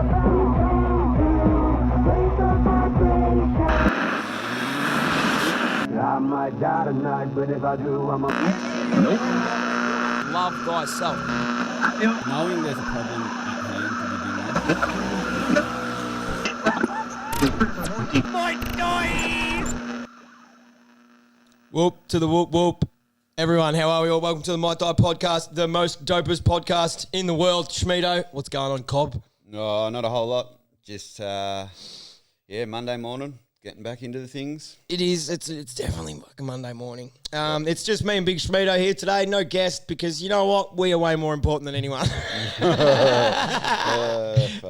I might die tonight, but if I do, I'm a... Love thyself. Knowing there's a problem at hand to begin with. My guy! Whoop to the whoop whoop. Everyone, how are we all? Welcome to the Might Die podcast, the most dopest podcast in the world. Schmeato, what's going on, Cobb? No, not a whole lot. Just, Monday morning, getting back into the things. It is. It's definitely like a Monday morning. It's just me and Big Schmeato here today. No guest because you know what? We are way more important than anyone.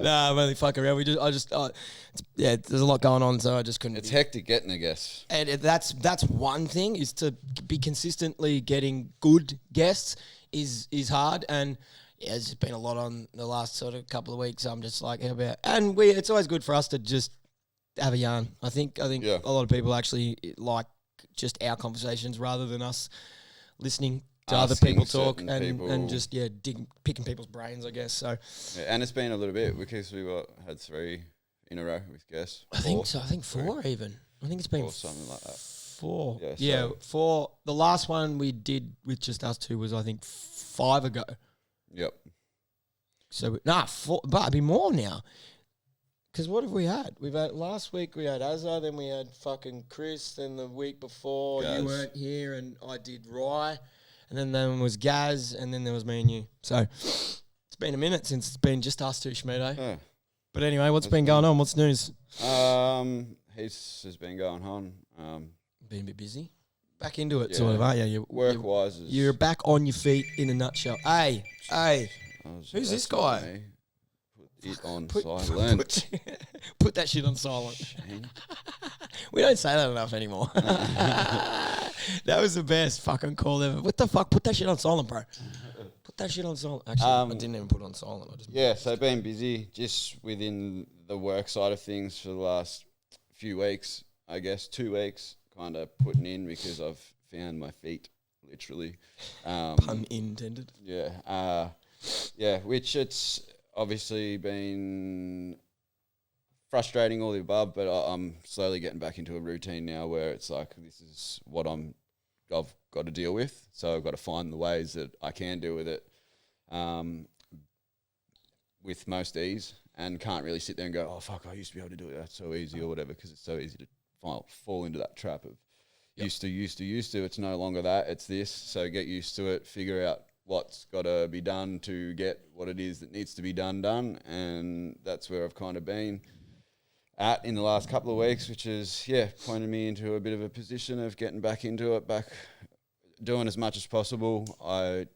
Nah, I'm only fucking around. There's a lot going on, so I just couldn't. It's hectic getting a guest. And that's one thing, is to be consistently getting good guests is hard. And yeah, there's just been a lot on the last sort of couple of weeks. I'm just like, how about? And it's always good for us to just have a yarn. I think a lot of people actually like just our conversations rather than us listening to other people talk and just picking people's brains, I guess. So and it's been a little bit because we had 3 in a row with guests. I think so. I think 4 even. I think it's been or something like that. 4. Yeah, 4. The last one we did with just us 2 was I think 5 ago. Yep. So 4, but it'd be more now. Because what have we had? We've had last week we had Azza, then we had fucking Chris, then the week before you weren't here and I did Rye, and then there was Gaz, and then there was me and you. So it's been a minute since it's been just us 2, Schmeato. Yeah. But anyway, what's been going on? What's news? Heaps has been going on. Been a bit busy. Back into it, sort of, aren't you? Work-wise. You're back on your feet in a nutshell. Hey. Who's this guy? Me. Put it on silent. Put that shit on silent. We don't say that enough anymore. That was the best fucking call ever. What the fuck? Put that shit on silent, bro. Put that shit on silent. Actually, I didn't even put it on silent. So been busy just within the work side of things for the last few weeks, I guess 2 weeks, kind of putting in because I've found my feet, literally. Pun intended. Yeah. Which it's obviously been frustrating, all the above, but I'm slowly getting back into a routine now where it's like this is what I've got to deal with. So I've got to find the ways that I can deal with it with most ease, and can't really sit there and go, oh, fuck, I used to be able to do it. That's so easy or whatever, because it's so easy to fall into that trap of used to. It's no longer that. It's this. So get used to it, figure out what's got to be done to get what it is that needs to be done, and that's where I've kind of been at in the last couple of weeks, which is, pointed me into a bit of a position of getting back into it, back doing as much as possible. I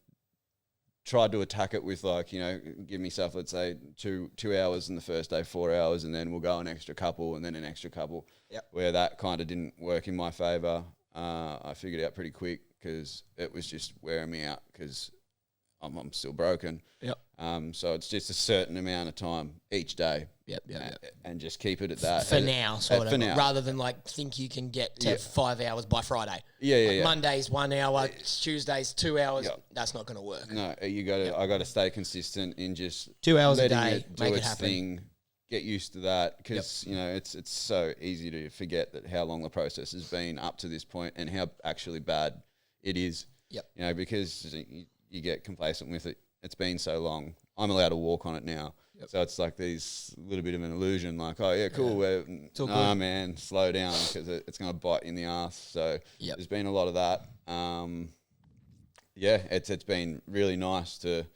tried to attack it with give myself, let's say, 2 hours in the first day, 4 hours, and then we'll go an extra couple and then an extra couple. Yep. Where that kind of didn't work in my favour. I figured out pretty quick because it was just wearing me out because I'm still broken. Yep. So it's just a certain amount of time each day. Yep. And just keep it at that. For now, sort of. For now. Rather than think you can get to 5 hours by Friday. Yeah. Monday's 1 hour, Tuesday's 2 hours. Yep. That's not going to work. No, you got to. I got to stay consistent in just 2 hours a letting day. it do Make it its happen. thing. Get used to that because it's so easy to forget that how long the process has been up to this point and how actually bad it is. Yep. Because you get complacent with it. It's been so long. I'm allowed to walk on it now. Yep. So it's like these little bit of an illusion, like, oh, yeah, cool. Yeah. Nah, man, slow down because it's going to bite you in the ass. So there's been a lot of that. It's been really nice to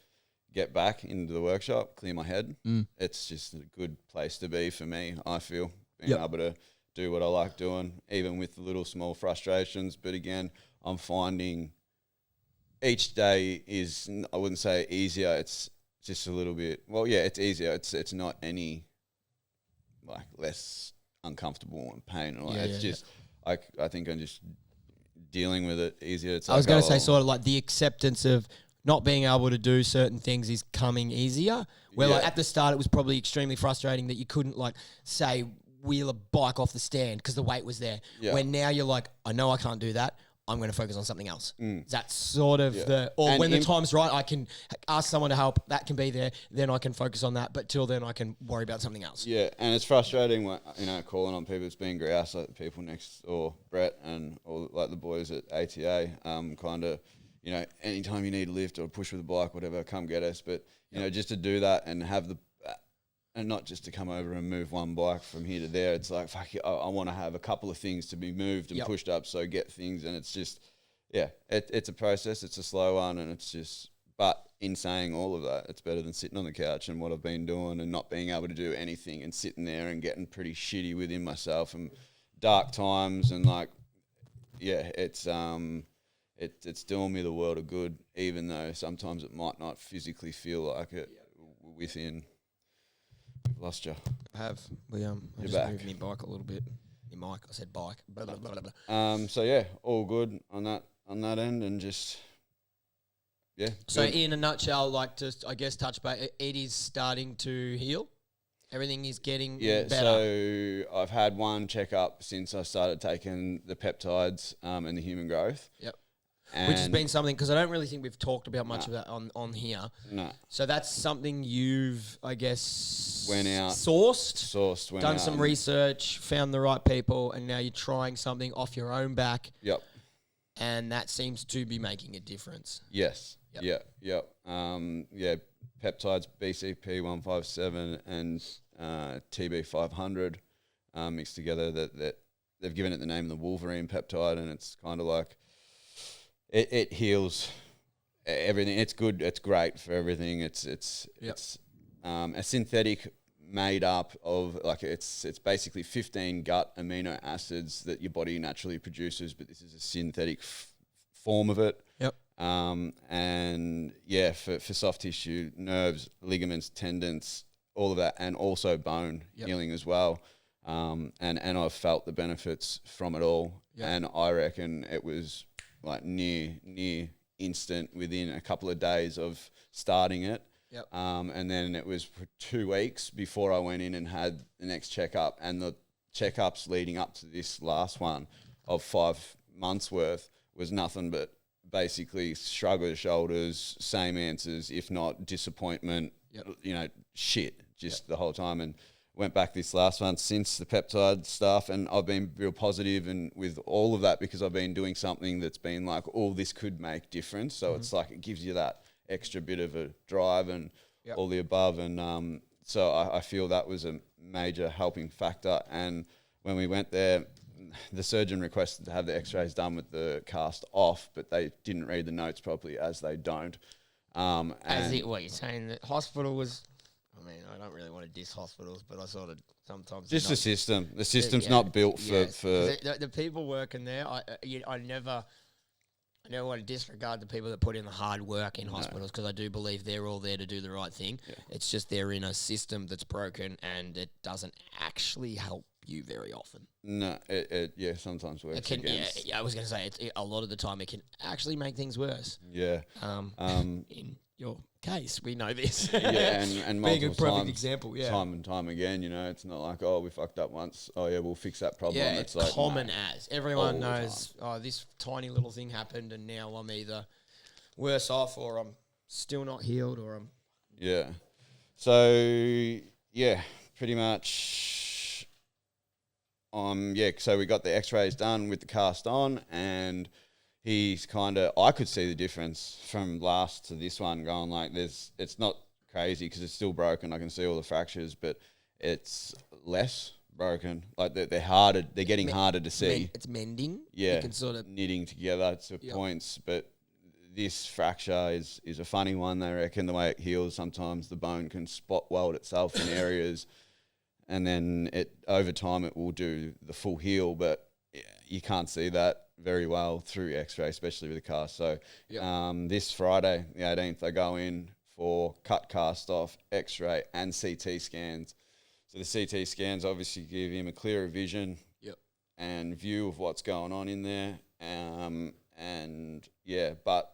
get back into the workshop, clear my head. It's just a good place to be for me, I feel, being able to do what I like doing, even with the little small frustrations. But again, I'm finding each day is, I wouldn't say easier, it's just a little bit, it's easier. It's not any less uncomfortable and pain. It's just, I think I'm just dealing with it easier. It's I was going to say sort of like the acceptance of not being able to do certain things is coming easier. Where at the start it was probably extremely frustrating that you couldn't say wheel a bike off the stand because the weight was there. Yeah. When now you're like, I know I can't do that. I'm going to focus on something else. That's sort of or And when the time's right, I can ask someone to help. That can be there. Then I can focus on that. But till then, I can worry about something else. Yeah, and it's frustrating when, calling on people that's being grouse, like the people next door, Brett and all like the boys at ATA, kind of, anytime you need a lift or push with a bike, whatever, come get us. But, just to do that and have and not just to come over and move one bike from here to there. It's like, fuck, I want to have a couple of things to be moved and pushed up, so get things. And it's just, it's a process. It's a slow one, and it's just, but in saying all of that, it's better than sitting on the couch and what I've been doing and not being able to do anything and sitting there and getting pretty shitty within myself and dark times and it's doing me the world of good, even though sometimes it might not physically feel like it within. We've lost you. I have. I just back. moved my bike a little bit. My mic. I said bike. Blah, blah, blah, blah. So all good on that end, and just So good. in a nutshell, I guess touch base. It is starting to heal. Everything is getting better. So I've had one checkup since I started taking the peptides and the human growth. Yep. Which has been something, because I don't really think we've talked about much of that on here. No. So that's something you've, I guess, Went out. Sourced, went done out some and- research, found the right people, and now you're trying something off your own back. Yep. And that seems to be making a difference. Yes. Yep. Yep. Peptides, BCP 157 and TB 500 mixed together. That they've given it the name of the Wolverine peptide, and it's kind of like it heals everything. It's good. It's great for everything. It's a synthetic made up of it's basically 15 gut amino acids that your body naturally produces, but this is a synthetic form of it. Yep. For soft tissue, nerves, ligaments, tendons, all of that, and also bone healing as well. And I've felt the benefits from it all. Yep. And I reckon it was like near instant within a couple of days of starting it. Yep. And then it was for 2 weeks before I went in and had the next checkup. And the checkups leading up to this last one of 5 months worth was nothing but basically shrug of the shoulders, same answers, if not disappointment, shit, just the whole time. And went back this last one since the peptide stuff, and I've been real positive and with all of that because I've been doing something that's been like, this could make difference. So it's like it gives you that extra bit of a drive and all the above. And so I feel that was a major helping factor. And when we went there, the surgeon requested to have the x-rays done with the cast off, but they didn't read the notes properly, as they don't. What you're saying, that hospital was... I mean, I don't really want to diss hospitals, but I sort of sometimes... Just the system. The system's not built for... The people working there, I never want to disregard the people that put in the hard work in hospitals, because I do believe they're all there to do the right thing. Yeah. It's just they're in a system that's broken and it doesn't actually help you very often. No, it sometimes works against. I was going to say, a lot of the time it can actually make things worse. Yeah. In your case, we know this. and multiple being a perfect times, example, time and time again. It's not like, we fucked up once. We'll fix that problem. Yeah, it's like common no, as everyone knows. This tiny little thing happened, and now I'm either worse off, or I'm still not healed, or I'm So pretty much. So we got the X-rays done with the cast on, and he's I could see the difference from last to this one, going like it's not crazy because it's still broken. I can see all the fractures, but it's less broken. Like they're harder, they're getting harder to see. It's mending. Yeah. You can sort of knitting together to points, but this fracture is a funny one. They reckon the way it heals, sometimes the bone can spot weld itself in areas, and then over time it will do the full heal, but you can't see that very well through X-ray, especially with the cast. So this Friday, the 18th, I go in for cut, cast off, X-ray and CT scans. So the CT scans obviously give him a clearer vision and view of what's going on in there. But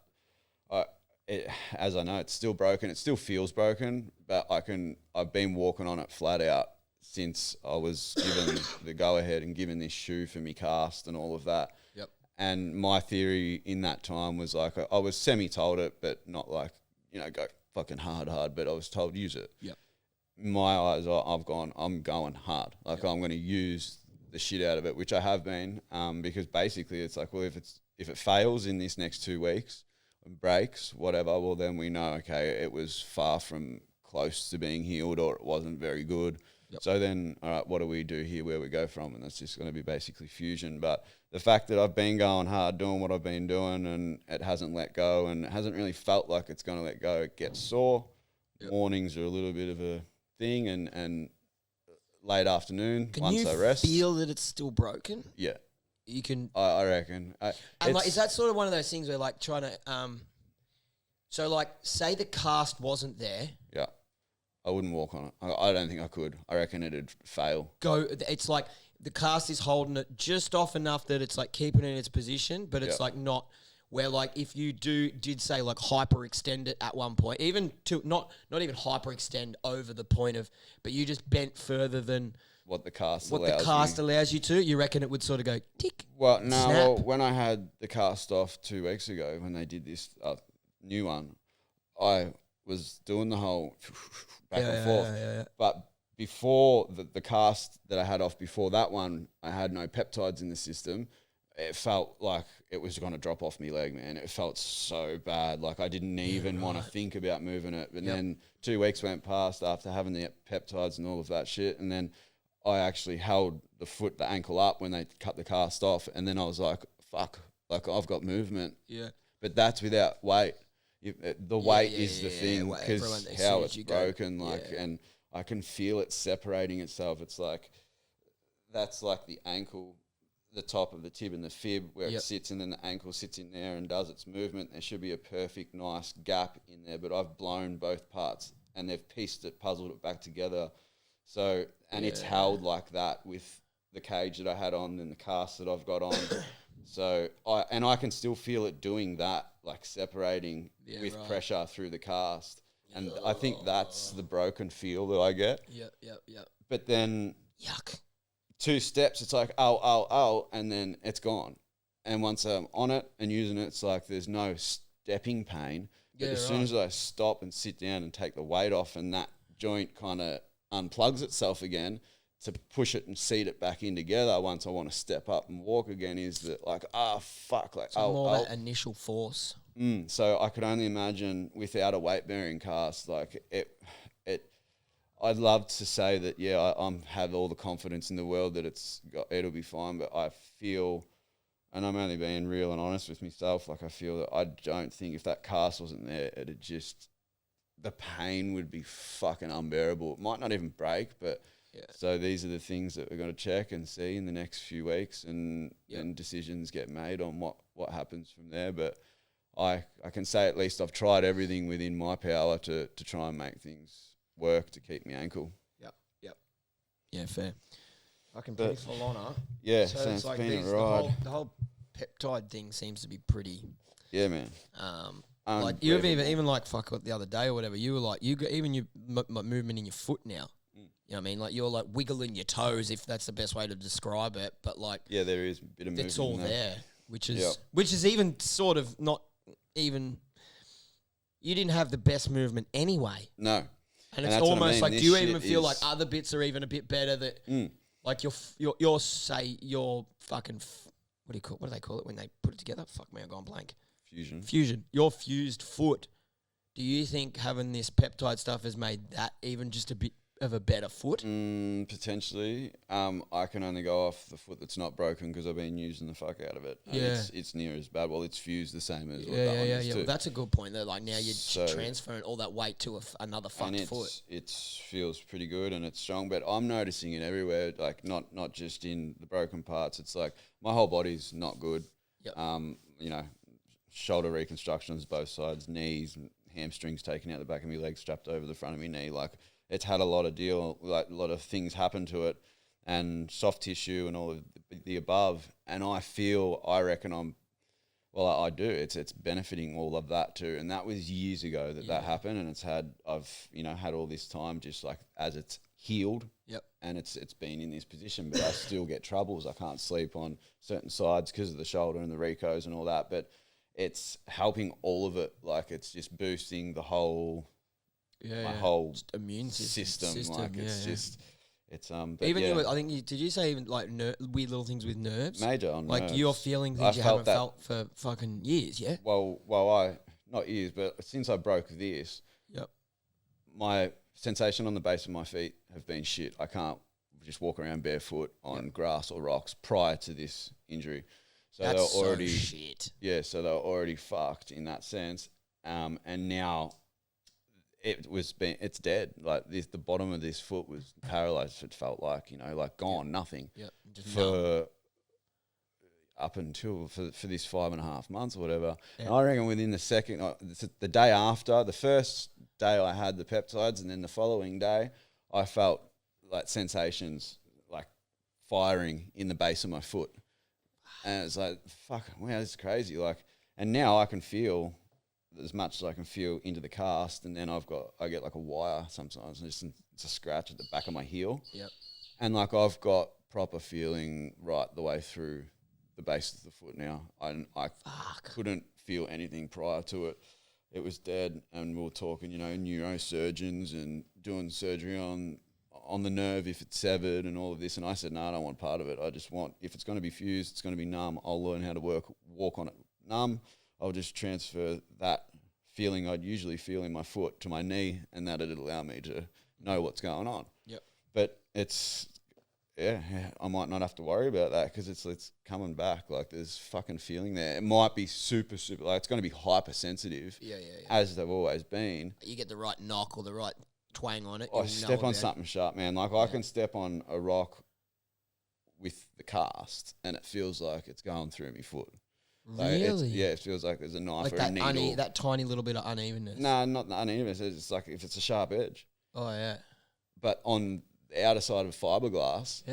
as I know, it's still broken. It still feels broken, but I've been walking on it flat out since I was given the go-ahead and given this shoe for me cast and all of that. Yep. And my theory in that time was like, I was semi-told it, but not like, go fucking hard, but I was told use it. Yep. My eyes are, I'm going hard. Like I'm going to use the shit out of it, which I have been, because basically it's like, well, if it fails in this next 2 weeks, breaks, whatever, well then we know, okay, it was far from close to being healed, or it wasn't very good. Yep. So then, all right, what do we do here, where we go from? And that's just going to be basically fusion. But the fact that I've been going hard, doing what I've been doing, and it hasn't let go, and it hasn't really felt like it's going to let go. It gets sore. Yep. Mornings are a little bit of a thing, and late afternoon, once I rest. Can you feel that it's still broken? Yeah. You can... I reckon. And like, is that sort of one of those things where like trying to... so like, say the cast wasn't there... Yeah. I wouldn't walk on it. I don't think I could. I reckon it'd fail. It's like the cast is holding it just off enough that it's like keeping it in its position, but it's like not where like if you did say like hyperextend it at one point, even to not even hyperextend over the point of, but you just bent further than what the cast allows you to, you reckon it would sort of go tick? Well, no. Well, when I had the cast off 2 weeks ago, when they did this new one, I was doing the whole back and forth. Yeah. But before the cast that I had off before that one, I had no peptides in the system. It felt like it was going to drop off my leg, man. It felt so bad. Like I didn't even want to think about moving it. But then 2 weeks went past after having the peptides and all of that shit. And then I actually held the ankle up when they cut the cast off. And then I was like, fuck, like I've got movement. Yeah. But that's without weight. The weight is the thing, because how it's broken, and I can feel it separating itself. It's like, that's like the ankle, the top of the tib and the fib where it sits, and then the ankle sits in there and does its movement. There should be a perfect, nice gap in there, but I've blown both parts and they've puzzled it back together. So, and it's held like that with the cage that I had on and the cast that I've got on. So I can still feel it doing that, like separating with pressure through the cast. And I think that's the broken feel that I get. Yeah. But then yuck. 2 steps, it's like, oh, and then it's gone. And once I'm on it and using it, it's like there's no stepping pain. But as soon as I stop and sit down and take the weight off, and that joint kind of unplugs itself again, to push it and seat it back in together once I want to step up and walk again, is that like, fuck. Like, so more that initial force. So I could only imagine without a weight-bearing cast, like I'd love to say that, I have all the confidence in the world that it'll be fine, but I feel, and I'm only being real and honest with myself, like I feel that I don't think if that cast wasn't there, the pain would be fucking unbearable. It might not even break, but... Yeah. So these are the things that we're going to check and see in the next few weeks, and decisions get made on what happens from there. But I can say at least I've tried everything within my power to try and make things work to keep my ankle. Yep. Yeah, fair. Fucking pretty full on, huh? Yeah, so it's like been a ride. The whole peptide thing seems to be pretty... Yeah, man. Like you've even like the other day or whatever, you were like, you got even your movement in your foot now. You know what I mean? Like you're like wiggling your toes, if that's the best way to describe it. But like, there is a bit of movement. It's all there, which is even sort of not even. You didn't have the best movement anyway. No, and it's almost like, do you even feel like other bits are even a bit better? That like your fucking what do they call it when they put it together? Fuck me, I've gone blank. Fusion. Your fused foot. Do you think having this peptide stuff has made that even just a bit of a better foot? Potentially. I can only go off the foot that's not broken because I've been using the fuck out of it. And it's near as bad. Well, it's fused the same as what that one is too. Well, that's a good point. That like now you're transferring all that weight to another fucked foot. It feels pretty good and it's strong, but I'm noticing it everywhere. Like not just in the broken parts. It's like my whole body's not good. Yep. Shoulder reconstructions both sides, knees, hamstrings taken out the back of my leg, strapped over the front of my knee. Like it's had a lot of things happen to it, and soft tissue and all of the above. And I reckon I'm Well, I do. It's benefiting all of that too, and that was years ago that happened, and I've had all this time just like as it's healed, and it's been in this position, but I still get troubles. I can't sleep on certain sides because of the shoulder and the recos and all that, but it's helping all of it. Like it's just boosting the whole my whole just immune system. Like it's just. It's but even I think did you say even like weird little things with nerves? Major on like nerves. you're feeling things you haven't felt for fucking years, yeah. Well, I not years, but since I broke this, my sensation on the base of my feet have been shit. I can't just walk around barefoot on grass or rocks prior to this injury. So That's they're already so shit. Yeah, so they're already fucked in that sense. And now it's dead. Like the bottom of this foot was paralyzed. It felt like, like gone, nothing. Yeah. Just for up until for this 5.5 months or whatever. Yeah. And I reckon within the day after, the first day I had the peptides, and then the following day, I felt like sensations like firing in the base of my foot. And it's like, fuck, wow, this is crazy. Like, and now I can feel as much as I can feel into the cast, and then I get like a wire sometimes, and it's a scratch at the back of my heel. Yep. And like I've got proper feeling right the way through the base of the foot now. I couldn't feel anything prior to it. It was dead, and we were talking, neurosurgeons and doing surgery on the nerve if it's severed and all of this. And I said, no, I don't want part of it. I just want, if it's going to be fused, it's going to be numb. I'll learn how to walk on it numb. I'll just transfer that feeling I'd usually feel in my foot to my knee, and that it'd allow me to know what's going on. Yep. But it's, I might not have to worry about that because it's coming back. Like there's fucking feeling there. It might be super, like it's going to be hypersensitive. Yeah. As they've always been. You get the right knock or the right twang on it. I step on something sharp, man. Like I can step on a rock with the cast, and it feels like it's going through my foot. Like really? It feels like there's a knife like or that a needle. that tiny little bit of unevenness. No, not the unevenness. It's like if it's a sharp edge. Oh, yeah. But on the outer side of fiberglass,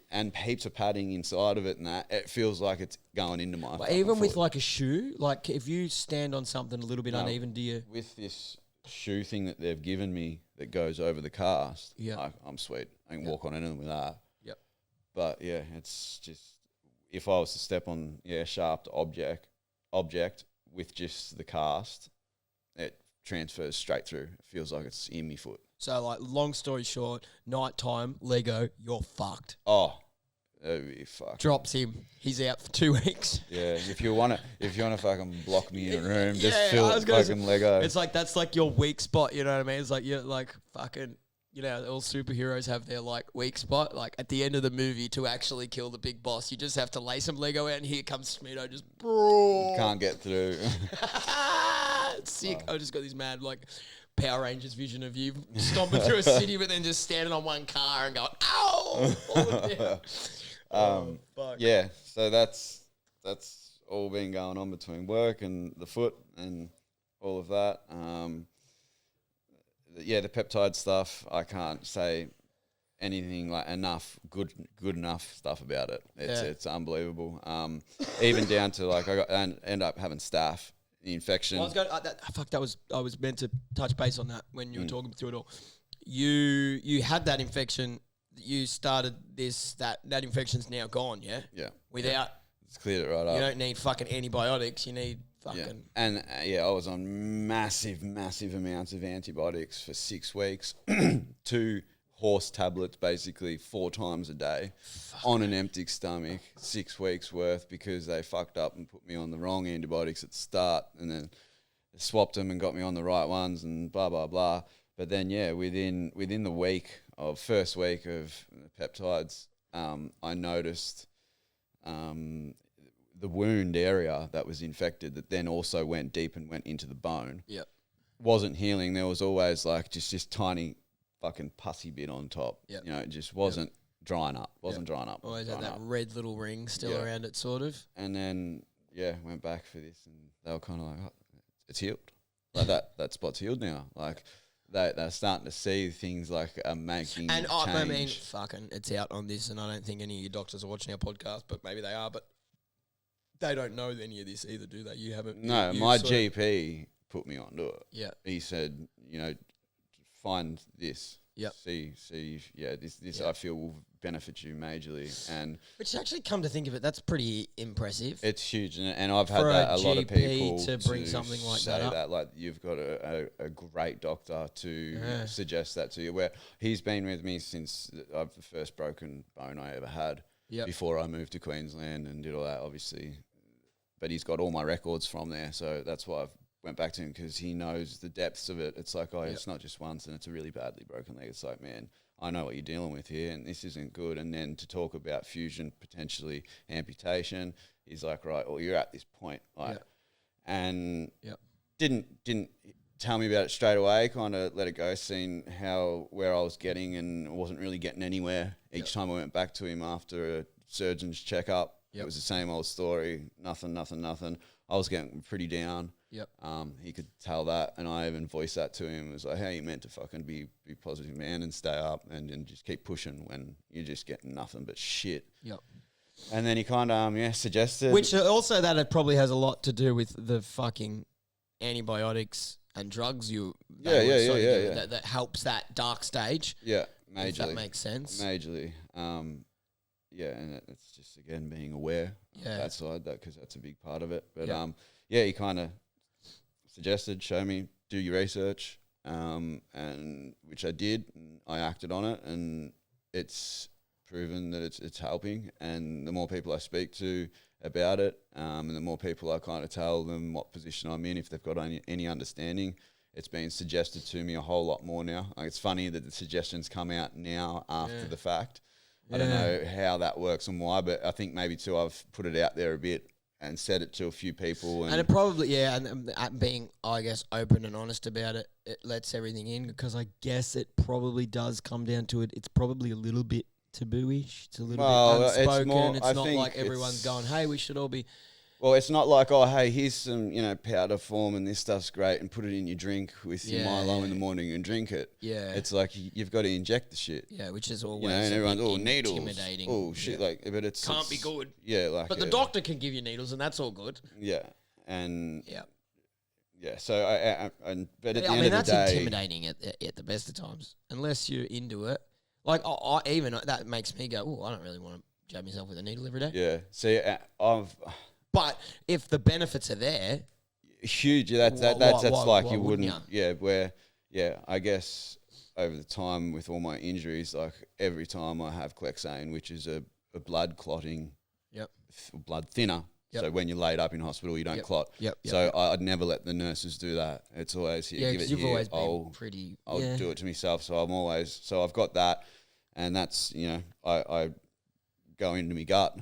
and heaps of padding inside of it, and that it feels like it's going into my. But even foot. with like a shoe, like if you stand on something a little bit uneven, do you? With this shoe thing that they've given me that goes over the cast, I'm sweet. I can walk on anything with that. Yep. But yeah, it's just if I was to step on sharp object with just the cast, it transfers straight through. It feels like it's in my foot. So, like, long story short, nighttime, Lego, you're fucked. Oh, that'd be fucked. Drops him. He's out for 2 weeks. Yeah, if you wanna fucking block me in a room, just fill it fucking Lego. It's like that's like your weak spot. You know what I mean? It's like you're like fucking. All superheroes have their like weak spot. Like at the end of the movie, to actually kill the big boss, you just have to lay some Lego out, and here comes Schmeat. Just can't get through. It's sick. I just got this mad like Power Rangers vision of you stomping through a city, but then just standing on one car and going, "Ow!" Yeah. So that's all been going on between work and the foot and all of that. The peptide stuff, I can't say anything like good enough stuff about it. It's unbelievable. Even down to like I end up having staph, the infection. Well, I was meant to touch base on that when you were talking through it all. You had that infection. You started that infection's now gone. Yeah. Yeah. Without it's cleared it right up. You don't need fucking antibiotics. You need fucking. And I was on massive amounts of antibiotics for 6 weeks. 2 horse tablets basically 4 times a day on an empty stomach, 6 weeks worth, because they fucked up and put me on the wrong antibiotics at the start, and then swapped them and got me on the right ones and blah blah blah. But then within the first week of the peptides, I noticed the wound area that was infected that then also went deep and went into the bone. Yep. Wasn't healing. There was always like just this tiny fucking pussy bit on top. Yep. It just wasn't drying up. Drying up. Always had that red little ring still around it, sort of. And then went back for this, and they were kind of like, oh, it's healed. Like that spot's healed now. Like they're starting to see things like making change. I mean, fucking, it's out on this, and I don't think any of your doctors are watching our podcast, but maybe they are. But they don't know any of this either, do they? You haven't. No, you my sort of- GP put me onto it. Yeah. He said, find this. Yep. See, this Yeah. I feel will benefit you majorly, and Which actually, come to think of it, that's pretty impressive. it's huge. And I've had For that a a lot of GP people to bring something like say that up. like you've got a great doctor to suggest that to you. Where he's been with me since I've the first broken bone I ever had. Yep. Before I moved to Queensland and did all that, obviously, but he's got all my records from there, so that's why I've went back to him, because he knows the depths of it. It's like, it's not just once and it's a really badly broken leg. It's like, man, I know what you're dealing with here and this isn't good. And then to talk about fusion, potentially amputation, he's like, right, well, you're at this point. And didn't tell me about it straight away, kind of let it go, seeing where I was getting and wasn't really getting anywhere. Each time I went back to him after a surgeon's checkup, it was the same old story, nothing. I was getting pretty down. Yep. He could tell that, and I even voiced that to him. It was like, hey, you meant to fucking be positive, man, and stay up and just keep pushing when you're just getting nothing but shit. Yep. And then he kind of, suggested... Which also that probably has a lot to do with the fucking antibiotics and drugs that helps that dark stage. Yeah, majorly. If that makes sense. Majorly. And it's just, again, being aware of that side, because that's a big part of it. But, he kind of suggested, show me, do your research, and which I did, and I acted on it, and it's proven that it's helping. And the more people I speak to about it, and the more people I kind of tell them what position I'm in, if they've got any understanding, it's been suggested to me a whole lot more now. Like, it's funny that the suggestions come out now after the fact. I don't know how that works and why, but I think maybe too I've put it out there a bit and said it to a few people. And it probably, and being, I guess, open and honest about it, it lets everything in, because I guess it probably does come down to it. It's probably a little bit taboo-ish. It's a little bit unspoken. It's not like everyone's going, hey, we should all be... Well, it's not like, oh, hey, here's some, powder form and this stuff's great and put it in your drink with your Milo in the morning and drink it. Yeah. It's like you've got to inject the shit. Yeah, which is always and everyone's, needles. Intimidating. Oh, shit, but it's... Can't be good. Yeah, like... But the doctor can give you needles and that's all good. Yeah, and... Yeah. Yeah, so but at the end of the day... that's intimidating at the best of times, unless you're into it. Like, I even that makes me go, oh, I don't really want to jab myself with a needle every day. Yeah, see, But if the benefits are there, huge. That's like you wouldn't. I guess over the time with all my injuries, like every time I have Clexane, which is a blood clotting, blood thinner. Yep. So when you're laid up in hospital, you don't clot. I'd never let the nurses do that. It's always here. Give it you've here. Always been pretty. I'll do it to myself. So I've got that, and that's I go into my gut.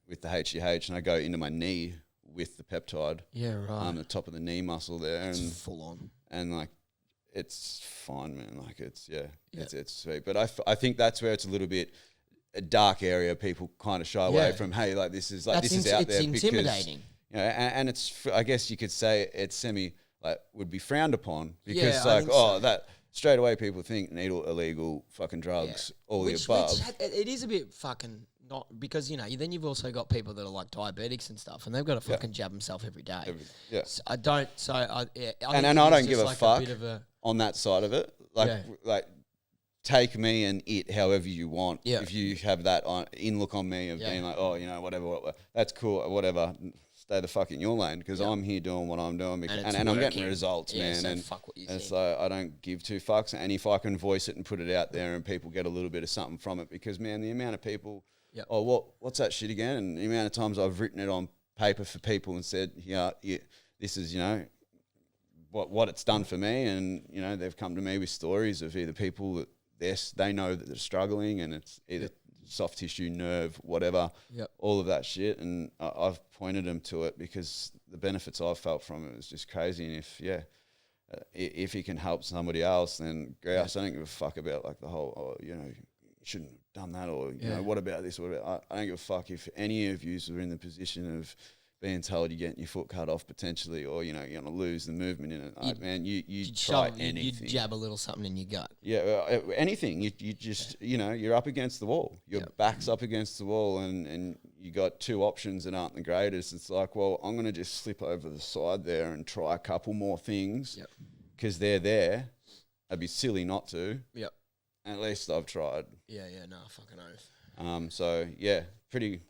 With the HGH, and I go into my knee with the peptide. Yeah, right. The top of the knee muscle there, and full on. And like, it's fine, man. Like it's sweet. But I think that's where it's a little bit a dark area. People kind of shy away from. Hey, like this is out there. It's intimidating. Because, and it's, I guess you could say it's would be frowned upon, because that straight away people think needle illegal, fucking drugs, all the above. It is a bit fucking. Not because then you've also got people that are like diabetics and stuff, and they've got to fucking jab themselves every day. So I don't. So I don't give a fuck on that side of it. Like take me and it however you want. Yeah. If you have that look on me of being like, oh, whatever, that's cool, whatever. Stay the fuck in your lane, because I'm here doing what I'm doing, and I'm getting results, man. And fuck what you think. So I don't give two fucks. And if I can voice it and put it out there, and people get a little bit of something from it, because man, the amount of people. Yep. Oh, what's that shit again? And the amount of times I've written it on paper for people and said, this is, what it's done for me. And, they've come to me with stories of either people that they know that they're struggling, and it's either soft tissue, nerve, whatever, all of that shit. And I've pointed them to it, because the benefits I've felt from it is just crazy. And if it can help somebody else, then grouse. I don't give a fuck about like the whole, you shouldn't have done that, or what about this? What about? I don't give a fuck if any of you are in the position of being told you're getting your foot cut off potentially, or you're going to lose the movement in it. Man, you try anything. You jab a little something in your gut. Yeah, anything. You just you're up against the wall. Your back's up against the wall, and you got two options that aren't the greatest. It's like, well, I'm going to just slip over the side there and try a couple more things because they're there. I'd be silly not to. Yep. And at least I've tried. Yeah, no, fucking oath. So, yeah, pretty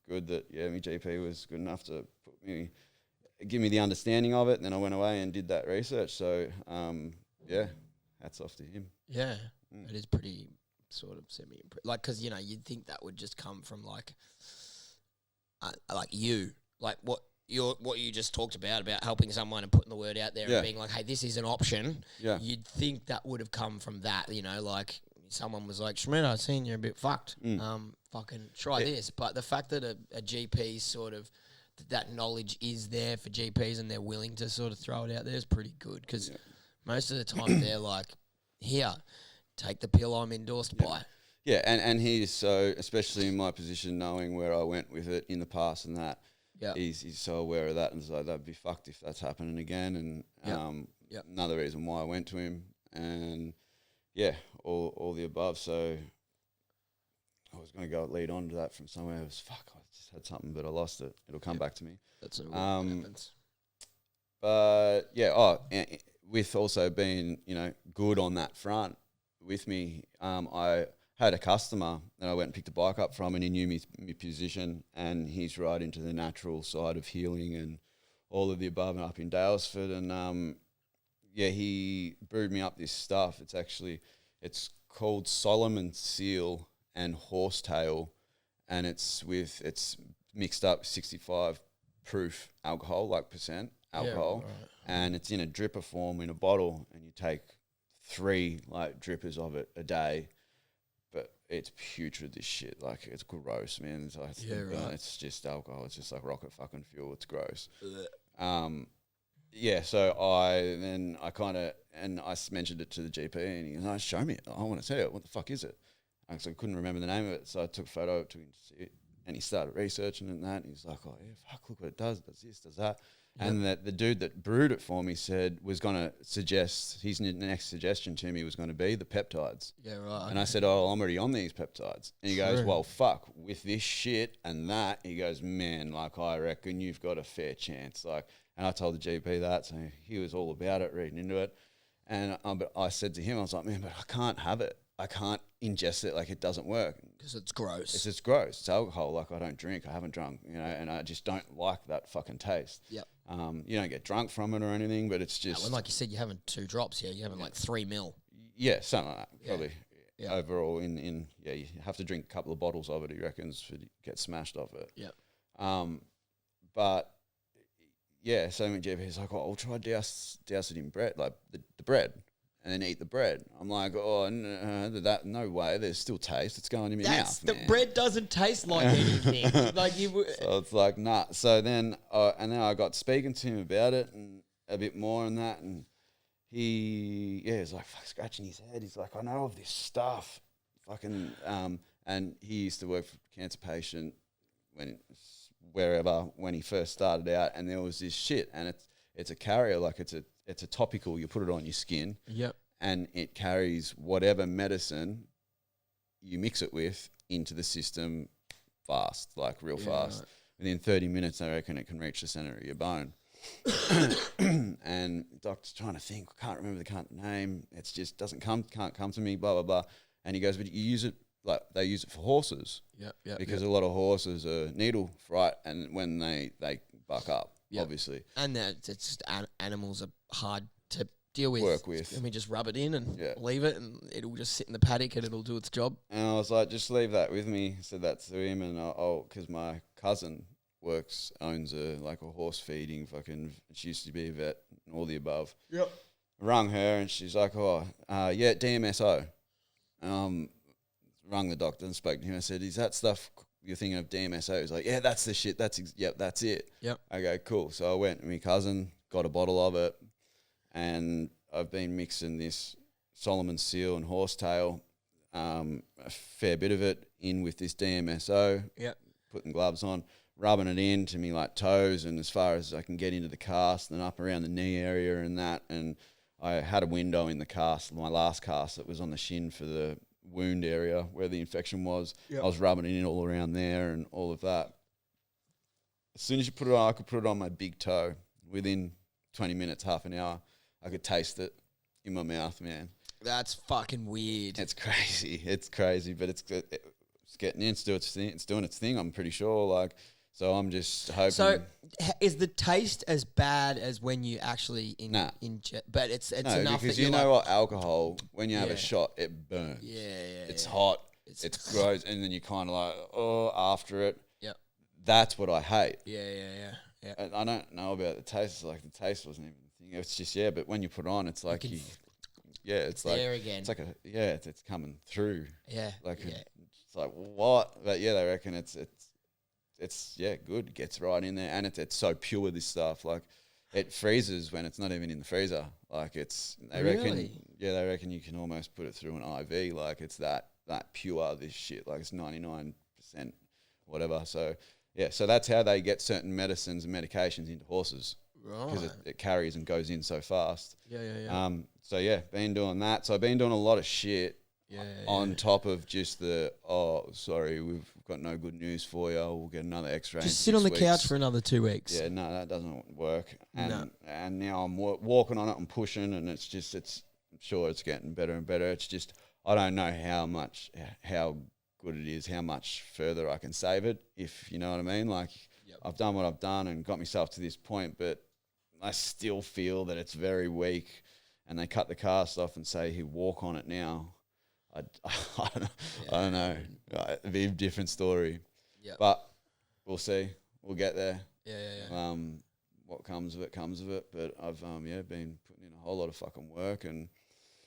good that, my GP was good enough to give me the understanding of it. And then I went away and did that research. So, hats off to him. Yeah, it is pretty sort of like, because, you'd think that would just come from, like you. Like, what you just talked about helping someone and putting the word out there and being like, hey, this is an option. Yeah. You'd think that would have come from that, like someone was like, Schmeat, I've seen you're a bit fucked. Fucking try this. But the fact that a GP sort of, that knowledge is there for GPs and they're willing to sort of throw it out there is pretty good, because most of the time they're like, here, take the pill I'm endorsed by. Yeah, and he's so, especially in my position, knowing where I went with it in the past and that, he's so aware of that, and it's like, that'd be fucked if that's happening again. And another reason why I went to him, and all the above. So I was going to go lead on to that from somewhere. It was, fuck, I just had something, but I lost it. It'll come back to me. That's what happens. But with also being, good on that front with me, I had a customer that I went and picked a bike up from, and he knew my position, and he's right into the natural side of healing and all of the above, and up in Dalesford. And he brewed me up this stuff. It's called Solomon Seal and Horsetail, and it's mixed up 65 proof alcohol, like percent alcohol, and it's in a dripper form in a bottle, and you take 3 like drippers of it a day. But it's putrid, this shit. Like, it's gross, man. It's like, it's just alcohol. It's just like rocket fucking fuel. It's gross. So I mentioned it to the GP, and he was like, show me it. I want to see it. What the fuck is it? I couldn't remember the name of it, so I took a photo to him to see it, and he started researching it and that, and he's like, oh, yeah, fuck, look what it does. Does this, does that. Yep. And that the dude that brewed it for me was going to suggest, his next suggestion to me was going to be the peptides. Yeah, right. And I said, oh, I'm already on these peptides. And he goes, well, fuck, with this shit and that, he goes, man, like, I reckon you've got a fair chance. Like, and I told the GP that, so he was all about it, reading into it. And but I said to him, I was like, man, but I can't have it. I can't ingest it. Like, it doesn't work. Because it's gross. It's just gross. It's alcohol. Like, I don't drink. I haven't drunk, and I just don't like that fucking taste. Yep. You don't get drunk from it or anything, but it's just... When, like you said, you're having 2 drops here. You're having like 3 mil. Yeah, something like that, probably. Yeah. Overall, you have to drink a couple of bottles of it, he reckons, to get smashed off it. Yep. But, so my GP's like, oh, I'll try douse it in bread, like the bread, and then eat the bread. I'm like, oh, no way. There's still taste. It's going in my mouth, the bread doesn't taste like anything. So it's like, nah. So then, and then I got speaking to him about it and a bit more on that, and he's like, fuck, scratching his head. He's like, I know of this stuff, fucking, and he used to work for a cancer patient when he first started out, and there was this shit, and it's a carrier, like it's a topical. You put it on your skin. Yep. And it carries whatever medicine you mix it with into the system fast, like real fast. Right. Within 30 minutes, I reckon it can reach the center of your bone. And the doctor's trying to think, can't remember the name. It's just can't come to me, blah, blah, blah. And he goes, but you use it, like they use it for horses. Yeah. Because a lot of horses are needle fright, and when they buck up, obviously. And it's just animals are hard to deal with. Work with. And we just rub it in and leave it, and it'll just sit in the paddock and it'll do its job. And I was like, just leave that with me. Said that to him, and because my cousin owns a horse feeding she used to be a vet and all the above. Yep. Rung her, and she's like, DMSO. Rung the doctor and spoke to him. I said, is that stuff you're thinking of, DMSO? He's like, yeah, that's the shit. That's it. Yep. Okay, cool. So I went to my cousin, got a bottle of it, and I've been mixing this Solomon Seal and Horsetail, a fair bit of it in with this DMSO. Yep. Putting gloves on, rubbing it into me like toes, and as far as I can get into the cast and up around the knee area and that. And I had a window in the cast, my last cast that was on the shin for the wound area where the infection was. I was rubbing it in all around there and all of that. As soon as you put it on, I could put it on my big toe. Within 20 minutes, half an hour, I could taste it in my mouth, man. That's fucking weird. It's crazy. It's crazy, but it's getting in. It's doing its thing, I'm pretty sure. Like, so I'm just hoping. So, is the taste as bad as when you actually Nah. ingest? But it's No, enough because that you you're know like, what? Alcohol, when you have Yeah. a shot, it burns. Yeah, It's yeah. hot. It's gross, and then you kind of like, oh, after it. Yep. That's what I hate. Yeah. And I don't know about the taste. It's like the taste wasn't even the thing. It's just but when you put it on, it's like it's like there again. It's like it's coming through. Yeah. Like yeah. it's like what? But yeah, they reckon it's good. It gets right in there, and it's so pure. This stuff, like it freezes when it's not even in the freezer. Like they Really? reckon you can almost put it through an IV. Like it's that pure. This shit, like it's 99% whatever. So yeah, so that's how they get certain medicines and medications into horses because Right. it carries and goes in so fast. Yeah. So yeah, been doing that. So I've been doing a lot of shit. Yeah. On top of just sorry, we've got no good news for you. We'll get another X-ray. Just in sit on the 6 couch weeks. for another 2 weeks. Yeah, no, that doesn't work. And No. and now I'm walking on it and pushing, and I'm sure it's getting better and better. It's just I don't know how good it is, how much further I can save it, if you know what I mean. Like I've done what I've done and got myself to this point, but I still feel that it's very weak. And they cut the cast off and say he'll walk on it now. I don't know. It'd be a different story. Yeah. But we'll see. We'll get there. Yeah. What comes of it comes of it. But I've been putting in a whole lot of fucking work and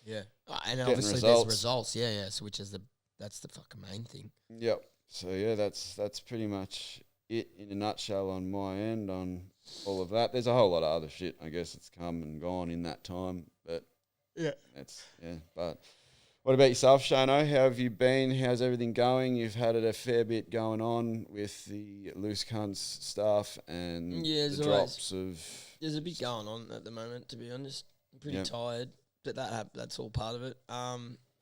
Yeah. And getting obviously results. there's results. Yeah. So that's the fucking main thing. yep. So yeah, that's pretty much it in a nutshell on my end on all of that. There's a whole lot of other shit, I guess, that's come and gone in that time. But But what about yourself, Shano? How have you been? How's everything going? You've had it a fair bit going on with the loose cunts stuff and Yeah, the there's drops of. There's a bit going on at the moment, to be honest. I'm pretty Yep. tired, but that's all part of it.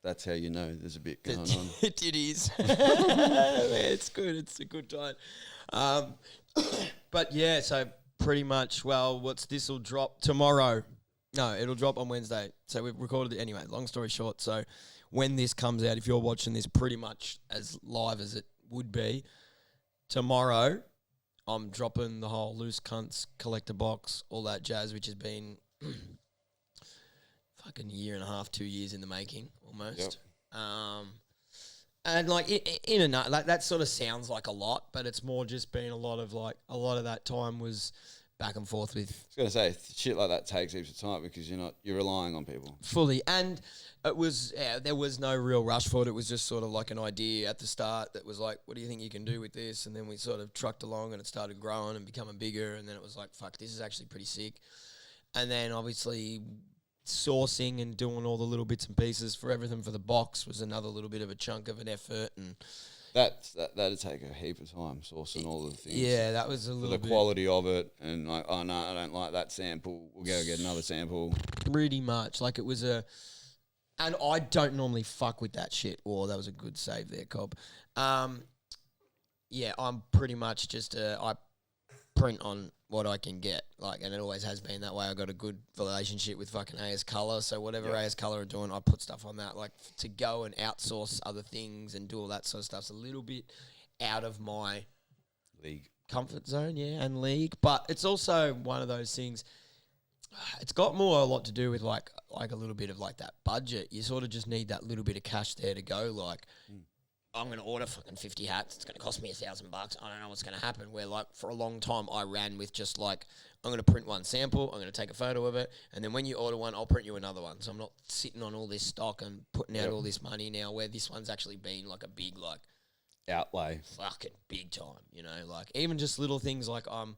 That's how you know there's a bit going on. It is. It's good. It's a good time. But yeah, so pretty much, what's this will drop tomorrow. No, it'll drop on Wednesday. So we've recorded it anyway. Long story short, so when this comes out, if you're watching this pretty much as live as it would be, tomorrow I'm dropping the whole Loose Cunts collector box, all that jazz, which has been fucking year and a half, 2 years in the making almost. And like in a nut, like that sort of sounds like a lot, but it's more just been a lot of that time was back and forth with I was going to say, shit like that takes heaps of time because you're relying on people. fully. And it was, there was no real rush for it. It was just sort of like an idea at the start that was like, what do you think you can do with this? And then we sort of trucked along and it started growing and becoming bigger. And then it was like, fuck, this is actually pretty sick. And then obviously sourcing and doing all the little bits and pieces for everything for the box was another little bit of a chunk of an effort. And That'd take a heap of time sourcing all the things. yeah, that was a For little the bit. quality of it, and like, oh no, I don't like that sample. We'll go get another sample. Pretty much. Like it was and I don't normally fuck with that shit. Oh, that was a good save there, Cobb. Yeah, I'm pretty much just, I print on what I can get. Like, and it always has been that way. I got a good relationship with fucking AS Colour. So whatever AS Colour are doing, I put stuff on that. Like to go and outsource other things and do all that sort of stuff's a little bit out of my League. comfort zone, and league. But it's also one of those things. It's got more a lot to do with like a little bit of like that budget. You sort of just need that little bit of cash there to go. Like, I'm going to order fucking 50 hats. It's going to cost me $1,000. I don't know what's going to happen. Where like for a long time I ran with just like, I'm going to print one sample. I'm going to take a photo of it. And then when you order one, I'll print you another one. So I'm not sitting on all this stock and putting out all this money now, where this one's actually been like a big, like Outlay. fucking big time, like even just little things like I've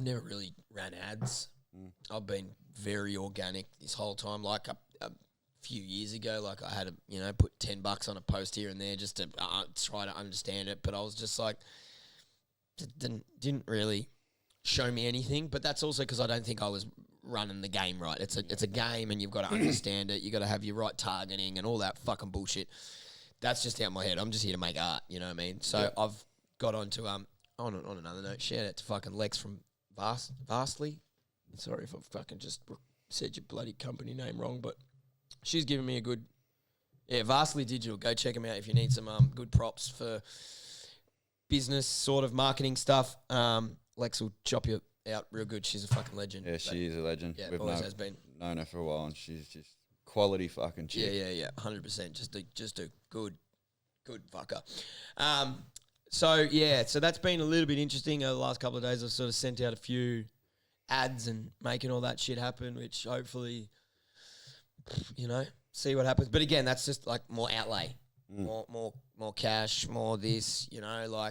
never really ran ads. I've been very organic this whole time. Like a few years ago, like I had to, put $10 on a post here and there just to try to understand it. But I was just like, didn't really show me anything. But that's also because I don't think I was running the game right. It's a game, and you've got to understand it. You've got to have your right targeting and all that fucking bullshit. That's just out of my head. I'm just here to make art. You know what I mean? So I've got onto on another note. Shout out to fucking Lex from Vastly. Sorry if I've fucking just said your bloody company name wrong, but she's given me a good. Yeah, Vastly Digital. Go check them out if you need some good props for business sort of marketing stuff. Lex will chop you out real good. She's a fucking legend. Yeah, she is a legend. Yeah, We've always has been. known her for a while, and she's just quality fucking chick. Yeah, 100%. Just a good fucker. So that's been a little bit interesting over the last couple of days. I've sort of sent out a few ads and making all that shit happen, which hopefully, see what happens. But again, that's just like more outlay, more cash, more this,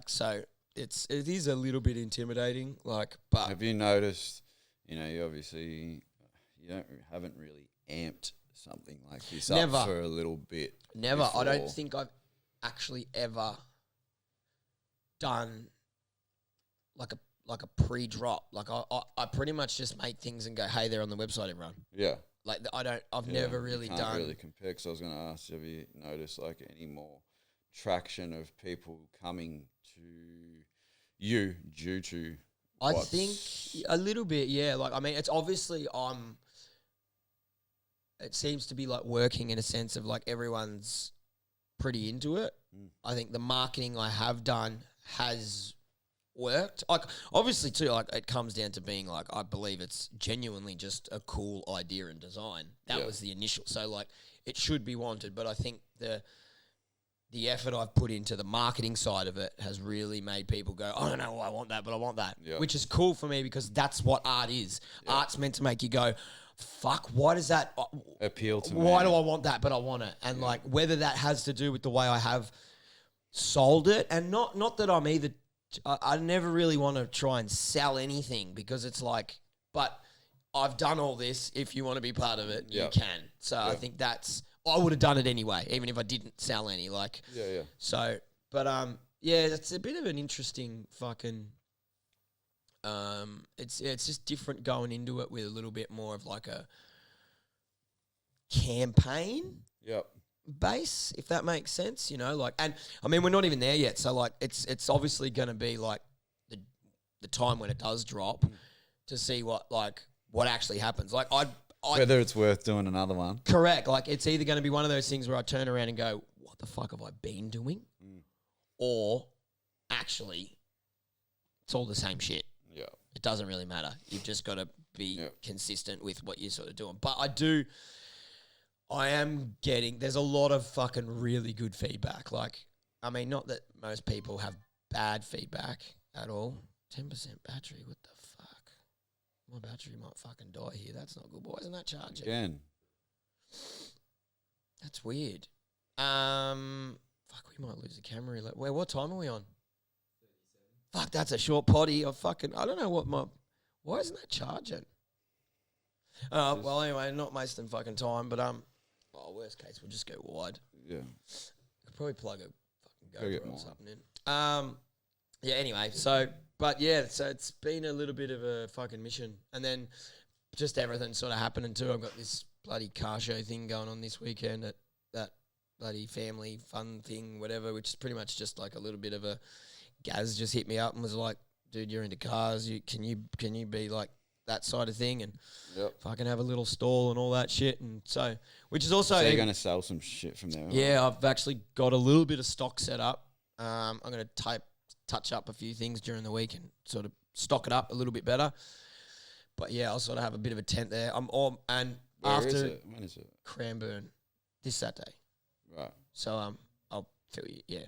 so it is a little bit intimidating. But have you noticed? You obviously haven't really amped something like this Never. up for a little bit. Never. before. I don't think I've actually ever done like a pre-drop. Like I pretty much just make things and go, hey, they're on the website, everyone. Yeah. Like I've never really can't done. really compare, because I was going to ask, have you noticed like any more traction of people coming to you due to? I think a little bit, yeah. Like, I mean, it's obviously it seems to be like working in a sense of like everyone's pretty into it. I think the marketing I have done has worked. Like, obviously too, like it comes down to being like, I believe it's genuinely just a cool idea and design. That was the initial. So like it should be wanted, but I think the effort I've put into the marketing side of it has really made people go, I don't know, I want that, but I want that. Yeah. Which is cool for me, because that's what art is. Yeah. Art's meant to make you go, fuck, why does that appeal to me? Why do I want that, but I want it? And like whether that has to do with the way I have sold it, and not that I'm either, I never really want to try and sell anything, because it's like, but I've done all this. If you want to be part of it, you can. So I think I would have done it anyway, even if I didn't sell any. Like, So, but it's a bit of an interesting fucking. It's just different going into it with a little bit more of like a campaign. Base, if that makes sense, and I mean, we're not even there yet. So like, it's obviously going to be like the time when it does drop to see what actually happens. Like whether it's worth doing another one. Correct. Like, it's either going to be one of those things where I turn around and go, what the fuck have I been doing? Or actually, it's all the same shit. Yeah. It doesn't really matter. You've just got to be consistent with what you're sort of doing. But I am getting, there's a lot of fucking really good feedback. Like, I mean, not that most people have bad feedback at all. 10% battery, what the fuck? My battery might fucking die here. That's not good. Why isn't that charging? Again. That's weird. Fuck, we might lose the camera. What time are we on? 37. Fuck, that's a short potty. I don't know why isn't that charging? Well, anyway, not wasting fucking time, but worst case, we'll just go wide. Yeah. Could probably plug a fucking Go get GoPro or mine. something in. Anyway, so it's been a little bit of a fucking mission. And then just everything sort of happening too. I've got this bloody car show thing going on this weekend at that bloody family fun thing, whatever, which is pretty much just like a little bit of a Gaz just hit me up and was like, dude, you're into cars. Can you be like that side of thing and fucking have a little stall and all that shit. And so, which is also... So you're going to sell some shit from there? Yeah, I've actually got a little bit of stock set up. I'm going to touch up a few things during the week and sort of stock it up a little bit better. But yeah, I'll sort of have a bit of a tent there. Where is it? When is it? Cranbourne this Saturday. Right. So I'll fill you. Yeah.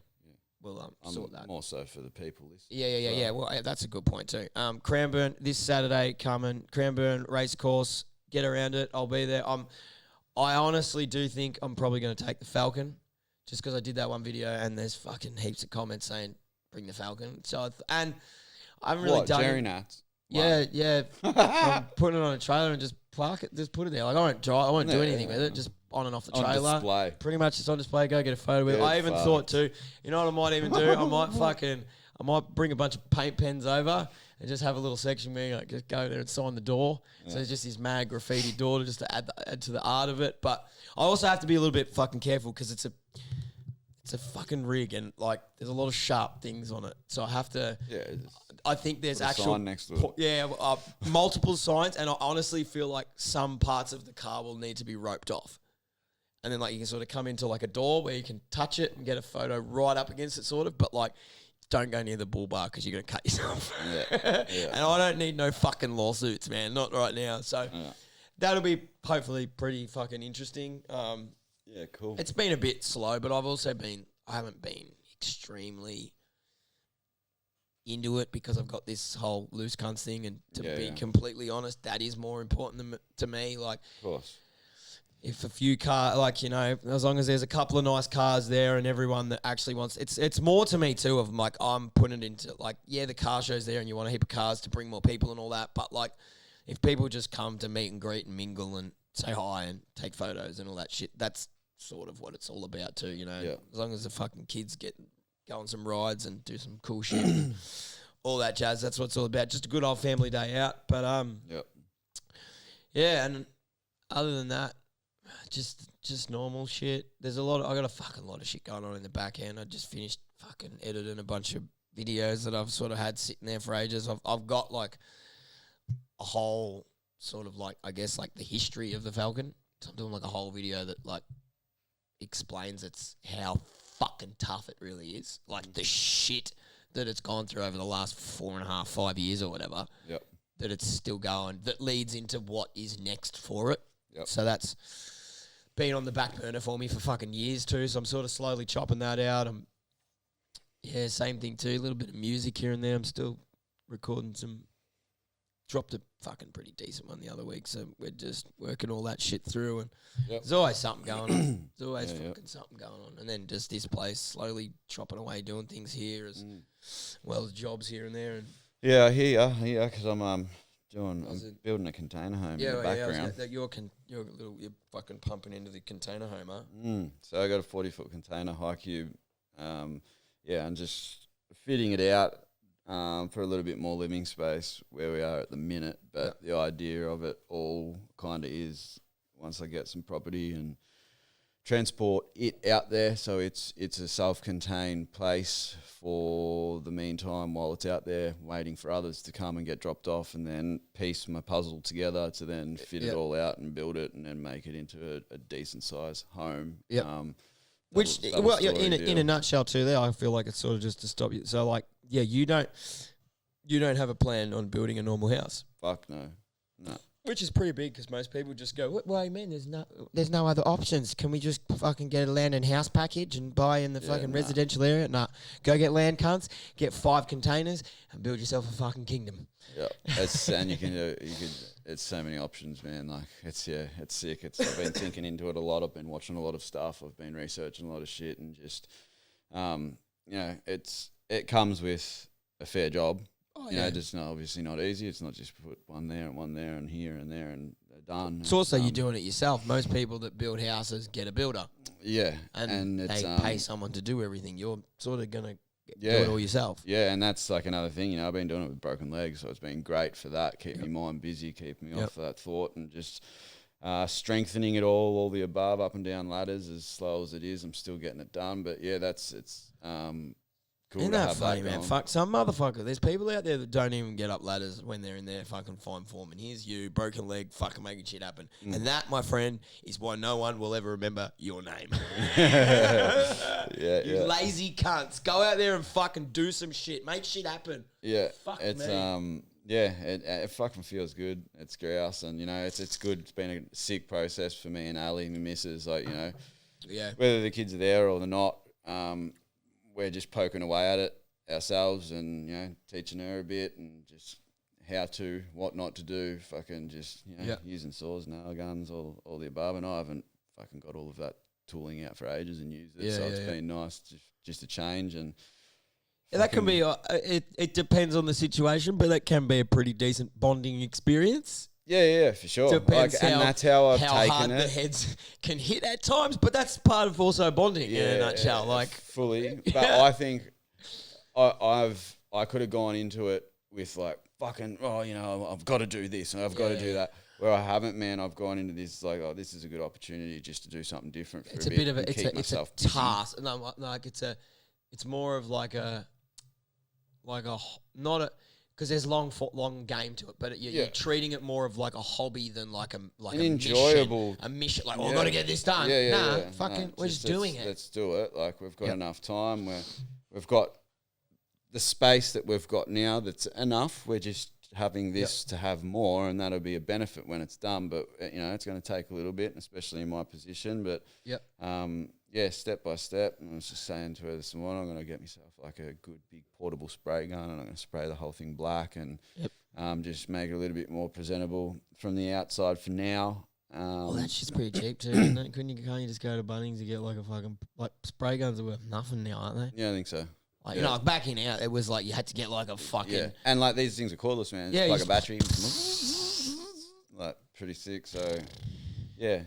We'll sort that. More so for the people listening. Yeah. Well, that's a good point too. Cranbourne this Saturday coming. Cranbourne race course. Get around it. I'll be there. I honestly do think I'm probably going to take the Falcon, just because I did that one video and there's fucking heaps of comments saying bring the Falcon. So and I haven't really done Jerry Nats. Yeah. I'm putting it on a trailer and just park it. Just put it there. Like I won't drive. I won't do anything with it. Just on and off the trailer. On display. Pretty much it's on display. Go get a photo with it. I even thought too, you know what I might even do? I might bring a bunch of paint pens over and just have a little section where you like just go there and sign the door. So there's just this mad graffiti door just to add to the art of it. But I also have to be a little bit fucking careful because it's a fucking rig and like there's a lot of sharp things on it. So I have to. Yeah. I think there's Put a actual sign next to it. multiple signs, and I honestly feel like some parts of the car will need to be roped off. And then, like, you can sort of come into, like, a door where you can touch it and get a photo right up against it, sort of. But, like, don't go near the bull bar because you're going to cut yourself. Yeah. And I don't need no fucking lawsuits, man. Not right now. So that'll be hopefully pretty fucking interesting. Yeah, cool. It's been a bit slow, but I haven't been extremely into it because I've got this whole loose cunts thing. And to be completely honest, that is more important to me. Like, of course. If a few cars, like, you know, as long as there's a couple of nice cars there and everyone that actually wants, it's more to me too of like, I'm putting it into like, yeah, the car show's there and you want a heap of cars to bring more people and all that. But like, if people just come to meet and greet and mingle and say hi and take photos and all that shit, that's sort of what it's all about too, you know, as long as the fucking kids go on some rides and do some cool shit, and all that jazz. That's what it's all about. Just a good old family day out. But, yeah. And other than that, just normal shit. I got a fucking lot of shit going on in the back end. I just finished fucking editing a bunch of videos that I've sort of had sitting there for ages. I've got like a whole sort of like, I guess like the history of the Falcon. So I'm doing like a whole video that like explains how fucking tough it really is. Like the shit that it's gone through over the last 4.5, 5 years or whatever. Yep. That it's still going. That leads into what is next for it. Yep. So that's been on the back burner for me for fucking years too. So I'm sort of slowly chopping that out. Same thing too. A little bit of music here and there. I'm still recording some. Dropped a fucking pretty decent one the other week. So we're just working all that shit through. And there's always something going on. There's always fucking something going on. And then just this place slowly chopping away, doing things here as well as jobs here and there. And yeah, I hear ya, because I'm building a container home in the background. You're fucking pumping into the container home, huh? So I got a 40-foot container high cube, and just fitting it out for a little bit more living space where we are at the minute. But the idea of it all kind of is once I get some property and transport it out there, so it's a self-contained place for the meantime while it's out there waiting for others to come and get dropped off, and then piece my puzzle together to then fit it all out and build it and then make it into a decent size home. In a nutshell too, there I feel like it's sort of just to stop you. So like, you don't have a plan on building a normal house. Fuck no. Which is pretty big because most people just go, well, man, there's no other options. Can we just fucking get a land and house package and buy in the fucking residential area? Nah, go get land cunts, get 5 containers and build yourself a fucking kingdom. Yeah, and it's so many options, man. Like it's sick. I've been thinking into it a lot. I've been watching a lot of stuff. I've been researching a lot of shit and just, it comes with a fair job. Just obviously not easy. It's not just put one there and here and there and they're done. It's also you're doing it yourself. Most people that build houses get a builder. Yeah. And they pay someone to do everything. You're sort of going to do it all yourself. Yeah, and that's like another thing. I've been doing it with broken legs, so it's been great for that. Keep my mind busy, keep me off that thought, and just strengthening it all the above, up and down ladders as slow as it is. I'm still getting it done. But yeah, it's cool. Isn't that funny, man? Fuck, some motherfucker. There's people out there that don't even get up ladders when they're in their fucking fine form. And here's you, broken leg, fucking making shit happen. And that, my friend, is why no one will ever remember your name. You lazy cunts. Go out there and fucking do some shit. Make shit happen. Yeah. Fuck it's, me. It fucking feels good. It's grouse. And, it's good. It's been a sick process for me and Ali, my missus. Like, whether the kids are there or they're not, we're just poking away at it ourselves and, teaching her a bit and just what not to do, fucking just, using saws, nail guns, all the above. And I haven't fucking got all of that tooling out for ages and used it. It's been nice just to change. And that can be, it depends on the situation, but that can be a pretty decent bonding experience. Yeah, for sure. Depends and that's how I've taken hard the heads can hit at times, but that's part of also bonding in a nutshell. Like fully. But I think I could have gone into it with like fucking, I've got to do this and I've got to do that. Where I haven't, man, I've gone into this like, oh, this is a good opportunity just to do something different for It's a a bit bit of a, and it's keep a, it's a myself busy. task. No, like it's more of like a, not a, because there's long game to it, but you're treating it more of like a hobby than like An a enjoyable mission. Like, I've got to get this done. Fucking, we're just doing it. Let's do it. Like, we've got enough time where we've got the space that we've got now that's enough. We're just having this to have more, and that'll be a benefit when it's done. But it's going to take a little bit, especially in my position. But step by step. And I was just saying to her this morning, I'm going to get myself like a good big portable spray gun, and I'm going to spray the whole thing black and just make it a little bit more presentable from the outside for now. Well, that shit's pretty cheap too, isn't it? Can't you just go to Bunnings and get like a fucking, like, spray guns are worth nothing now, aren't they? Yeah, I think so. Like, like backing out, it was like you had to get like a fucking... Yeah, and like these things are cordless, man. Yeah, like a battery. Like, pretty sick. So, yeah,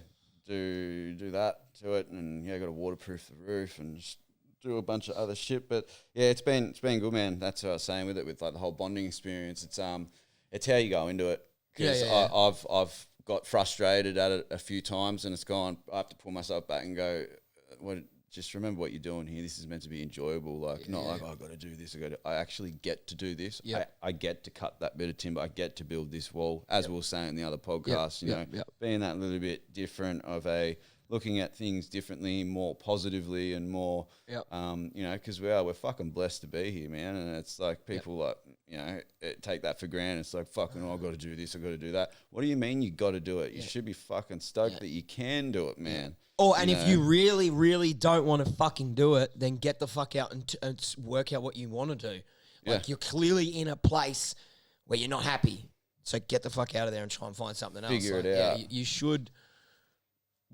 do that to it. And, got to waterproof the roof and just do a bunch of other shit. But, yeah, it's been good, man. That's what I was saying with it, with like the whole bonding experience. It's how you go into it. Because I've got frustrated at it a few times, and it's gone. I have to pull myself back and go, just remember what you're doing here. This is meant to be enjoyable. Like, not like, I've got to do this. I actually get to do this. Yep. I get to cut that bit of timber. I get to build this wall, as we were saying in the other podcast, being that little bit different of looking at things differently, more positively and more, because we're fucking blessed to be here, man. And it's like people take that for granted. It's like, fucking, I've got to do this, I've got to do that. What do you mean you got to do it? You should be fucking stoked that you can do it, man. If you really, really don't want to fucking do it, then get the fuck out and work out what you want to do. Like, you're clearly in a place where you're not happy. So get the fuck out of there and try and find something else. Figure it out. Yeah, you should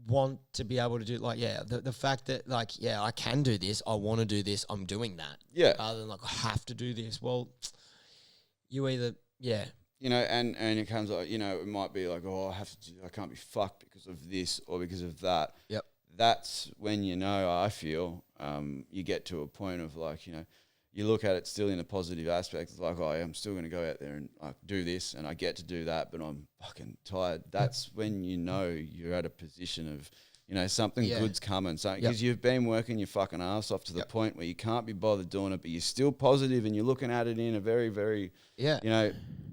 want to be able to do, like, the fact that, like, I can do this, I want to do this, I'm doing that. Yeah. Rather than, like, I have to do this. Well, you either, and it comes like, it might be like, oh, I can't be fucked because of this or because of that. Yep. That's when, I feel, you get to a point of like, you look at it still in a positive aspect. It's like, oh, I'm still going to go out there and do this, and I get to do that, but I'm fucking tired. That's when you're at a position of, something good's coming. So because you've been working your fucking ass off to the point where you can't be bothered doing it, but you're still positive and you're looking at it in a very, very,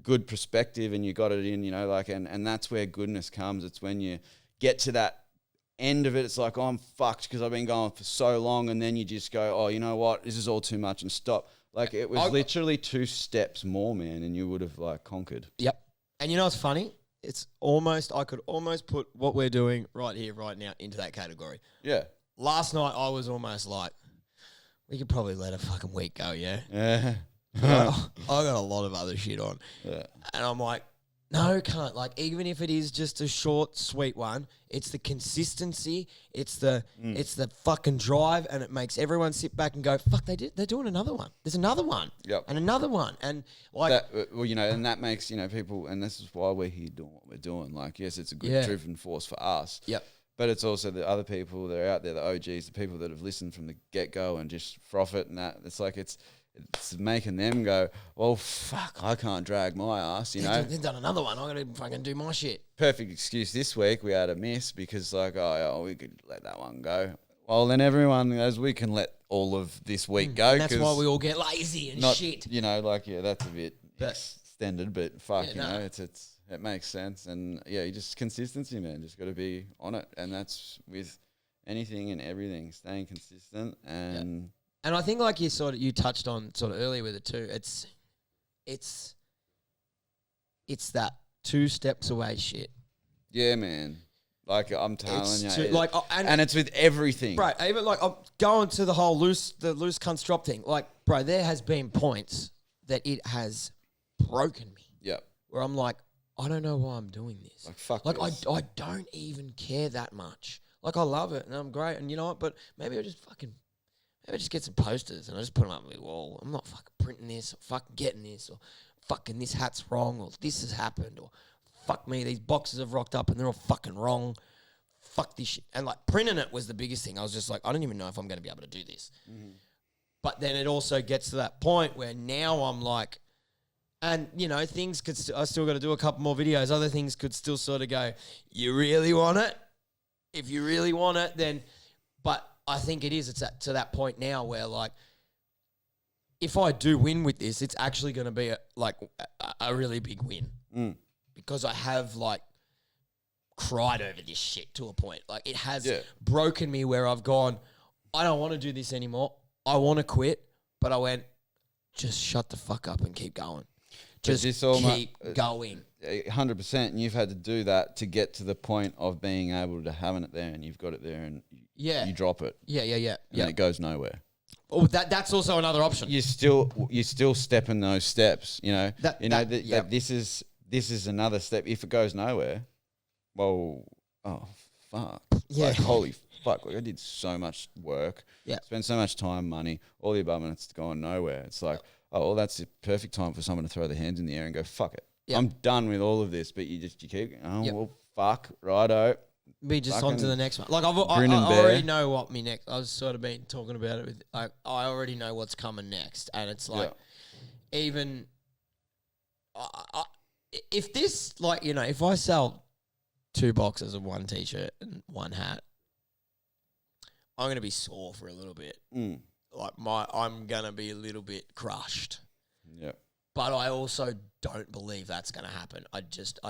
good perspective, and you got it in, and that's where goodness comes. It's when you get to that end of it, it's like, oh, I'm fucked because I've been going for so long, and then you just go, oh, you know what, this is all too much, and stop. Like, it was literally 2 steps more, man, and you would have like conquered. Yep. And you know what's funny? It's almost, I could almost put what we're doing right here, right now into that category. Yeah. Last night I was almost like, we could probably let a fucking week go, yeah? Yeah. I got a lot of other shit on. Yeah. And I'm like, no, can't. Like, even if it is just a short, sweet one, it's the consistency, it's the fucking drive, and it makes everyone sit back and go, fuck, they're doing another one. There's another one. Yep. And another one. And like, that, and that makes, people, and this is why we're here doing what we're doing. Like, yes, it's a good driven force for us. Yep. But it's also the other people that are out there, the OGs, the people that have listened from the get-go and just froth it and that. It's like, it's making them go, well, fuck, I can't drag my ass, They've done another one. I got to fucking do my shit. Perfect excuse this week. We had a miss because, like, we could let that one go. Well, then everyone knows we can let all of this week go. And that's why we all get lazy and shit. That's a bit extended, but fuck, it makes sense. And, you just consistency, man. Just got to be on it. And that's with anything and everything, staying consistent and... Yeah. And I think, like you touched on sort of earlier with it too. It's that 2 steps away shit. Yeah, man. Like, I'm telling you, and it's with everything, bro. Even like I'm going to the whole loose cunt drop thing. Like, bro, there has been points that it has broken me. Yep. Where I'm like, I don't know why I'm doing this. Like, fuck. Like, this. I don't even care that much. Like, I love it and I'm great, and you know what? But maybe I just get some posters and I just put them up on the wall. I'm not fucking printing this, or fucking getting this, or fucking this hat's wrong, or this has happened, or fuck me, these boxes have rocked up and they're all fucking wrong. Fuck this shit. And like, printing it was the biggest thing. I was just like, I don't even know if I'm going to be able to do this. Mm-hmm. But then it also gets to that point where now I'm like, And, you know, things could... I still got to do a couple more videos. Other things could still sort of go, you really want it? If you really want it, then... But I think it's to that point now where, like, if I do win with this, it's actually going to be, a really big win. Because I have, like, cried over this shit to a point. Like, it has broken me where I've gone, I don't want to do this anymore. I want to quit. But I went, just shut the fuck up and keep going. Just keep going. 100%. And you've had to do that to get to the point of being able to having it there, and you've got it there, and you drop it. Yeah. And it goes nowhere. Oh, that's also another option. You're still stepping those steps, you know. That this is another step. If it goes nowhere, well, oh fuck. Yeah. Like, holy fuck. Like, I did so much work. Yeah. Spent so much time, money, all the above, and it's gone nowhere. It's like, oh, well, that's the perfect time for someone to throw their hands in the air and go, fuck it. Yep. I'm done with all of this, but you keep, well, fuck, righto. Be just on to the next one. Like, I already know what me next. I've sort of been talking about it with, I already know what's coming next. And it's like, even, if this, like, you know, if I sell 2 boxes of one t-shirt and 1 hat, I'm going to be sore for a little bit. Like, I'm going to be a little bit crushed. Yeah. But I also don't believe that's going to happen. I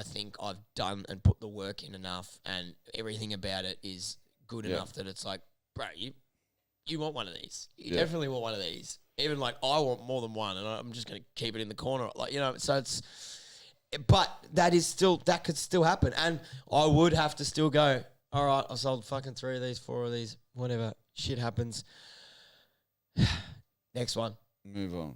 think I've done and put the work in enough, and everything about it is good enough that it's like, bro, you want one of these. You definitely want one of these. Even like, I want more than one, and I'm just going to keep it in the corner. Like, you know, so it's... But that could still happen. And I would have to still go, all right, I sold fucking 3 of these, 4 of these, whatever. Shit happens. Next one. Move on.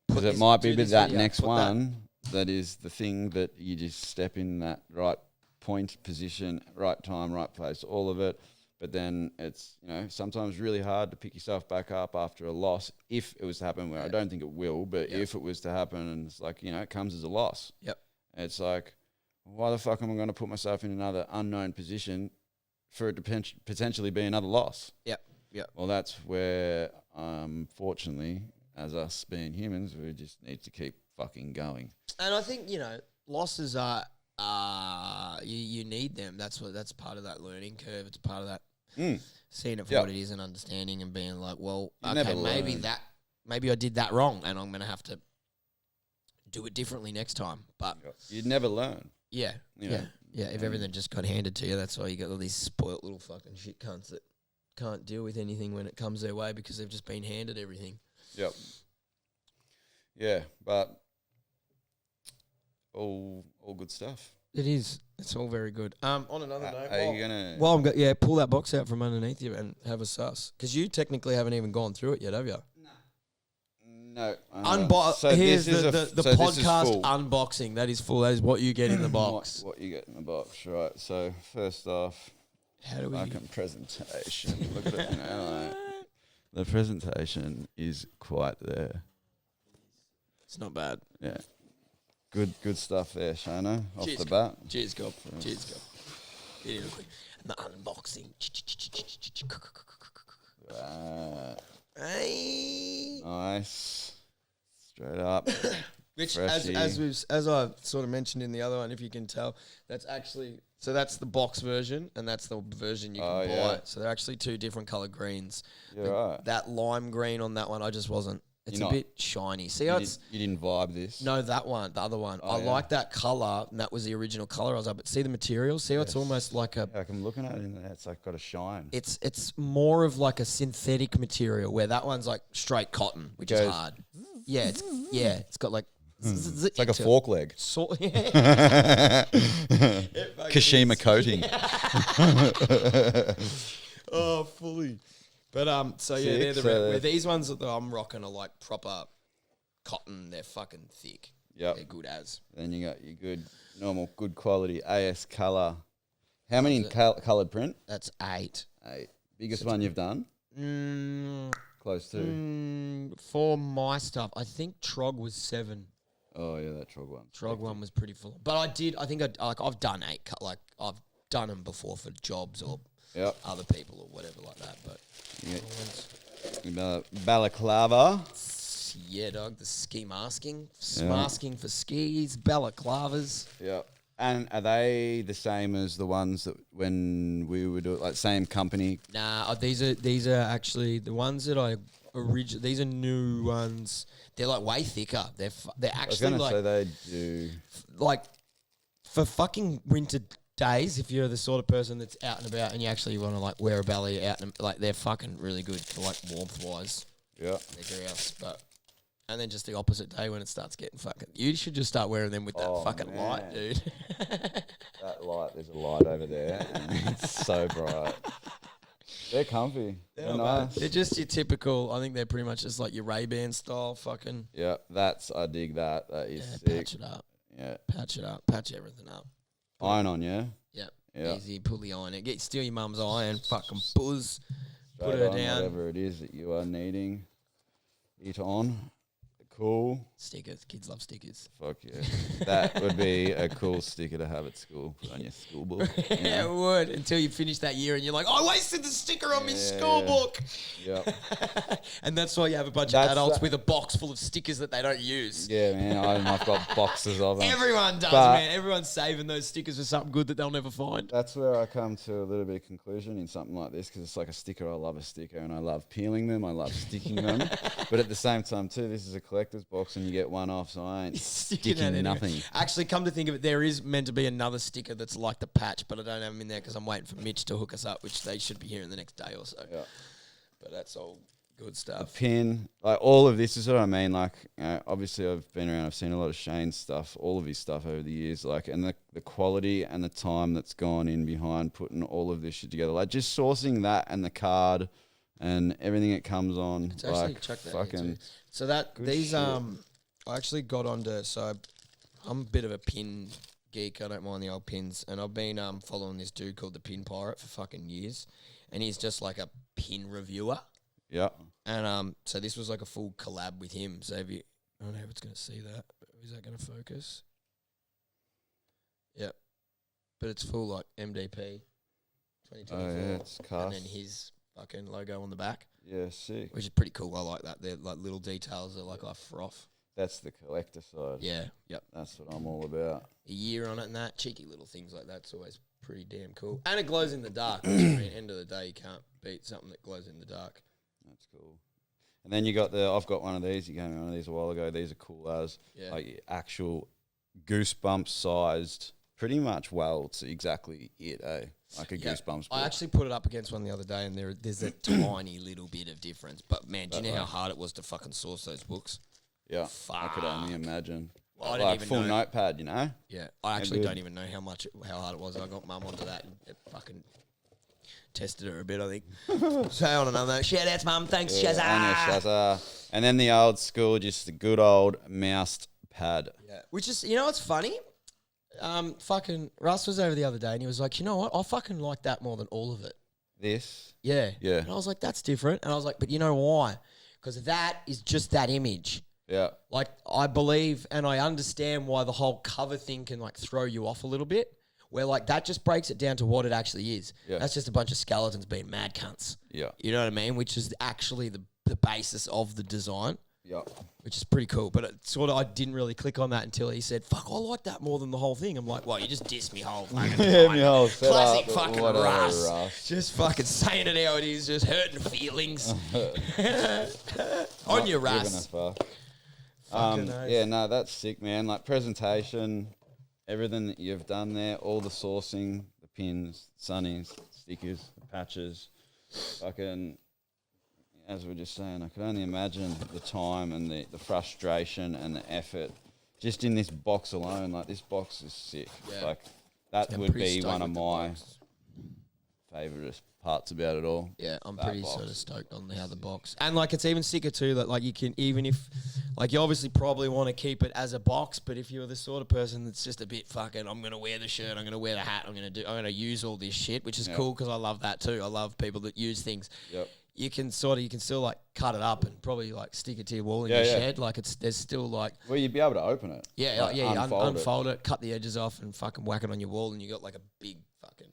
Because it might be that next one that is the thing that you just step in that right point, position, right time, right place, all of it. But then it's, you know, sometimes really hard to pick yourself back up after a loss if it was to happen, where I don't think it will, but if it was to happen, and it's like, you know, it comes as a loss. Yep. It's like, why the fuck am I going to put myself in another unknown position for it to potentially be another loss? Yep. Well, that's where, fortunately, as us being humans, we just need to keep fucking going. And I think, you know, losses are you need them. That's part of that learning curve. It's part of that seeing it for what it is and understanding and being like, well, okay, maybe I did that wrong, and I'm gonna have to do it differently next time. But you'd never learn. Yeah. If everything just got handed to you, that's why you got all these spoilt little fucking shit cunts that can't deal with anything when it comes their way because they've just been handed everything. Yep. Yeah, but all good stuff. It is. It's all very good. On another note, are you gonna? Well, pull that box out from underneath you and have a suss, because you technically haven't even gone through it yet, have you? No. Here's the podcast unboxing. That is full. That is what you get in the box. What you get in the box, right? So first off, how do we? Fucking presentation. Look at it. You know, like, the presentation is quite there. It's not bad. Yeah. Good stuff there, Shano, off Cheers, the bat. Cheers, Gob. Cheers, Gob. Yeah, quick. And the unboxing. Hey. Nice. Straight up. Which, as I sort of mentioned in the other one, if you can tell, that's actually... So that's the box version, and that's the version you can buy. Yeah. So they're actually 2 different coloured greens. Yeah, right. That lime green on that one, I just wasn't... It's a bit shiny. See how it's... You didn't vibe this? No, that one, the other one. I like that colour, and that was the original colour I was up. But see the material? See how it's almost like a... Like I'm looking at it, and it's like got a shine. It's more of like a synthetic material, where that one's like straight cotton, which is hard. Yeah, it's got like... It's like a fork leg. Kashima coating. Oh, fully. But so yeah, they're the where these ones that I'm rocking are like proper cotton. They're fucking thick. Yeah, they're good as. Then you got your good quality AS color. How many coloured print? That's 8. Biggest one you've done? Close to. For my stuff, I think Trog was 7. Oh yeah, that Trog one. Trog one was pretty full. But I've done 8. Like I've done them before for jobs or other people or whatever like that. But balaclava. Yeah, dog. The ski masking. Yeah. Masking for skis, balaclavas. Yeah. And are they the same as the ones that when we would do it, like same company? Nah, these are actually the ones that I originally. These are new ones. They're like way thicker. They're I was actually going to like say they do. like for fucking winter days. If you're the sort of person that's out and about and you actually want to like wear a belly out and like they're fucking really good for like warmth wise. Yeah. They're grouse, but. And then just the opposite day when it starts getting fucking... You should just start wearing them with that fucking light, dude. That light, there's a light over there. And it's so bright. They're comfy. They're nice. They're just your typical... I think they're pretty much just like your Ray-Ban style fucking... Yeah, I dig that. That is sick. Patch it up. Yeah. Patch it up. Patch everything up. Iron on, yeah? Yeah. Easy, pull the iron in. Steal your mum's iron, fucking buzz. Put Straight her on down. Whatever it is that you are needing it on. Cool. Stickers. Kids love stickers. Fuck yeah. That would be a cool sticker to have at school. Put on your school book. Yeah, it would. Until you finish that year and you're like, I wasted the sticker on my school book. Yep. And that's why you have a bunch of adults with a box full of stickers that they don't use. Yeah, man. I've got boxes of them. Everyone does, man. Everyone's saving those stickers for something good that they'll never find. That's where I come to a little bit of conclusion in something like this, because it's like a sticker. I love a sticker and I love peeling them. I love sticking them. But at the same time, too, this is a collector's box and you get one off, so I ain't sticking nothing. Actually, come to think of it, there is meant to be another sticker that's like the patch, but I don't have them in there because I'm waiting for Mitch to hook us up, which they should be here in the next day or so. Yeah. But that's all good stuff. Pin, like all of this is what I mean. Like, obviously, I've been around. I've seen a lot of Shane's stuff, all of his stuff over the years. Like, and the quality and the time that's gone in behind putting all of this shit together. Like, just sourcing that and the card and everything it comes on. It's actually like, chuck that fucking. So that these shit. I actually got onto. So I'm a bit of a pin geek. I don't mind the old pins, and I've been following this dude called the Pin Pirate for fucking years, and he's just like a pin reviewer. Yeah. And so this was like a full collab with him. So if you, I don't know if it's going to see that. Is that going to focus? Yep. But it's full like MDP 2024. Oh, yeah, it's cast. And then his fucking logo on the back. Yeah, sick. Which is pretty cool. I like that. They're like little details that like I froth. That's the collector side. Yeah. Yep. That's what I'm all about. A year on it and that. Cheeky little things like that's always pretty damn cool. And it glows in the dark. Which, I mean, end of the day, you can't beat something that glows in the dark. That's cool. And then you got I've got one of these. You gave me one of these a while ago. These are cool as like actual goosebumps sized. Pretty much welds exactly it, eh? Like a goosebumps book. I actually put it up against one the other day and there's a tiny little bit of difference. But man, do you know how hard it was to fucking source those books? Yeah. Fuck. I could only imagine. Well, I didn't even full know. notepad, you know? Yeah. I actually don't even know how hard it was. I got mum onto that and it fucking tested her a bit, I think. So on another note, shout out to mum. Thanks, Shazza. Shazza. And then the old school, just the good old moused pad. Yeah. Which is, you know what's funny? Fucking Russ was over the other day and he was like, you know what? I fucking like that more than all of it. This? Yeah. Yeah. And I was like, that's different. And I was like, but you know why? Because that is just that image. Yeah. Like, I believe and I understand why the whole cover thing can, like, throw you off a little bit. Where, like, that just breaks it down to what it actually is. Yeah. That's just a bunch of skeletons being mad cunts. Yeah. You know what I mean? Which is actually the basis of the design. Yeah. Which is pretty cool. But it sort of, I didn't really click on that until he said, fuck, I like that more than the whole thing. I'm like, well, you just dissed me whole fucking Yeah, me whole setup. Classic fucking Russ. Russ. Just fucking saying it how it is, just hurting feelings. On your Russ. Yeah, no, that's sick, man. Like presentation, everything that you've done there, all the sourcing, the pins, sunnies, stickers, the patches, fucking, as we we're just saying, I could only imagine the time and the frustration and the effort just in this box alone. Like, this box is sick. Yeah. Like, that would be one of my favourite parts about it all. Yeah, I'm that pretty box. sort of stoked on how the box. And, like, it's even sicker, too, that, like, you can, even if, like, you obviously probably want to keep it as a box, but if you're the sort of person that's just a bit fucking, I'm going to wear the shirt, I'm going to wear the hat, I'm going to use all this shit, which is cool because I love that, too. I love people that use things. Yep. You can still, like, cut it up and probably, like, stick it to your wall in your shed. Like, there's still, like... Well, you'd be able to open it. Yeah, like, unfold it, cut the edges off and fucking whack it on your wall and you got, like, a big fucking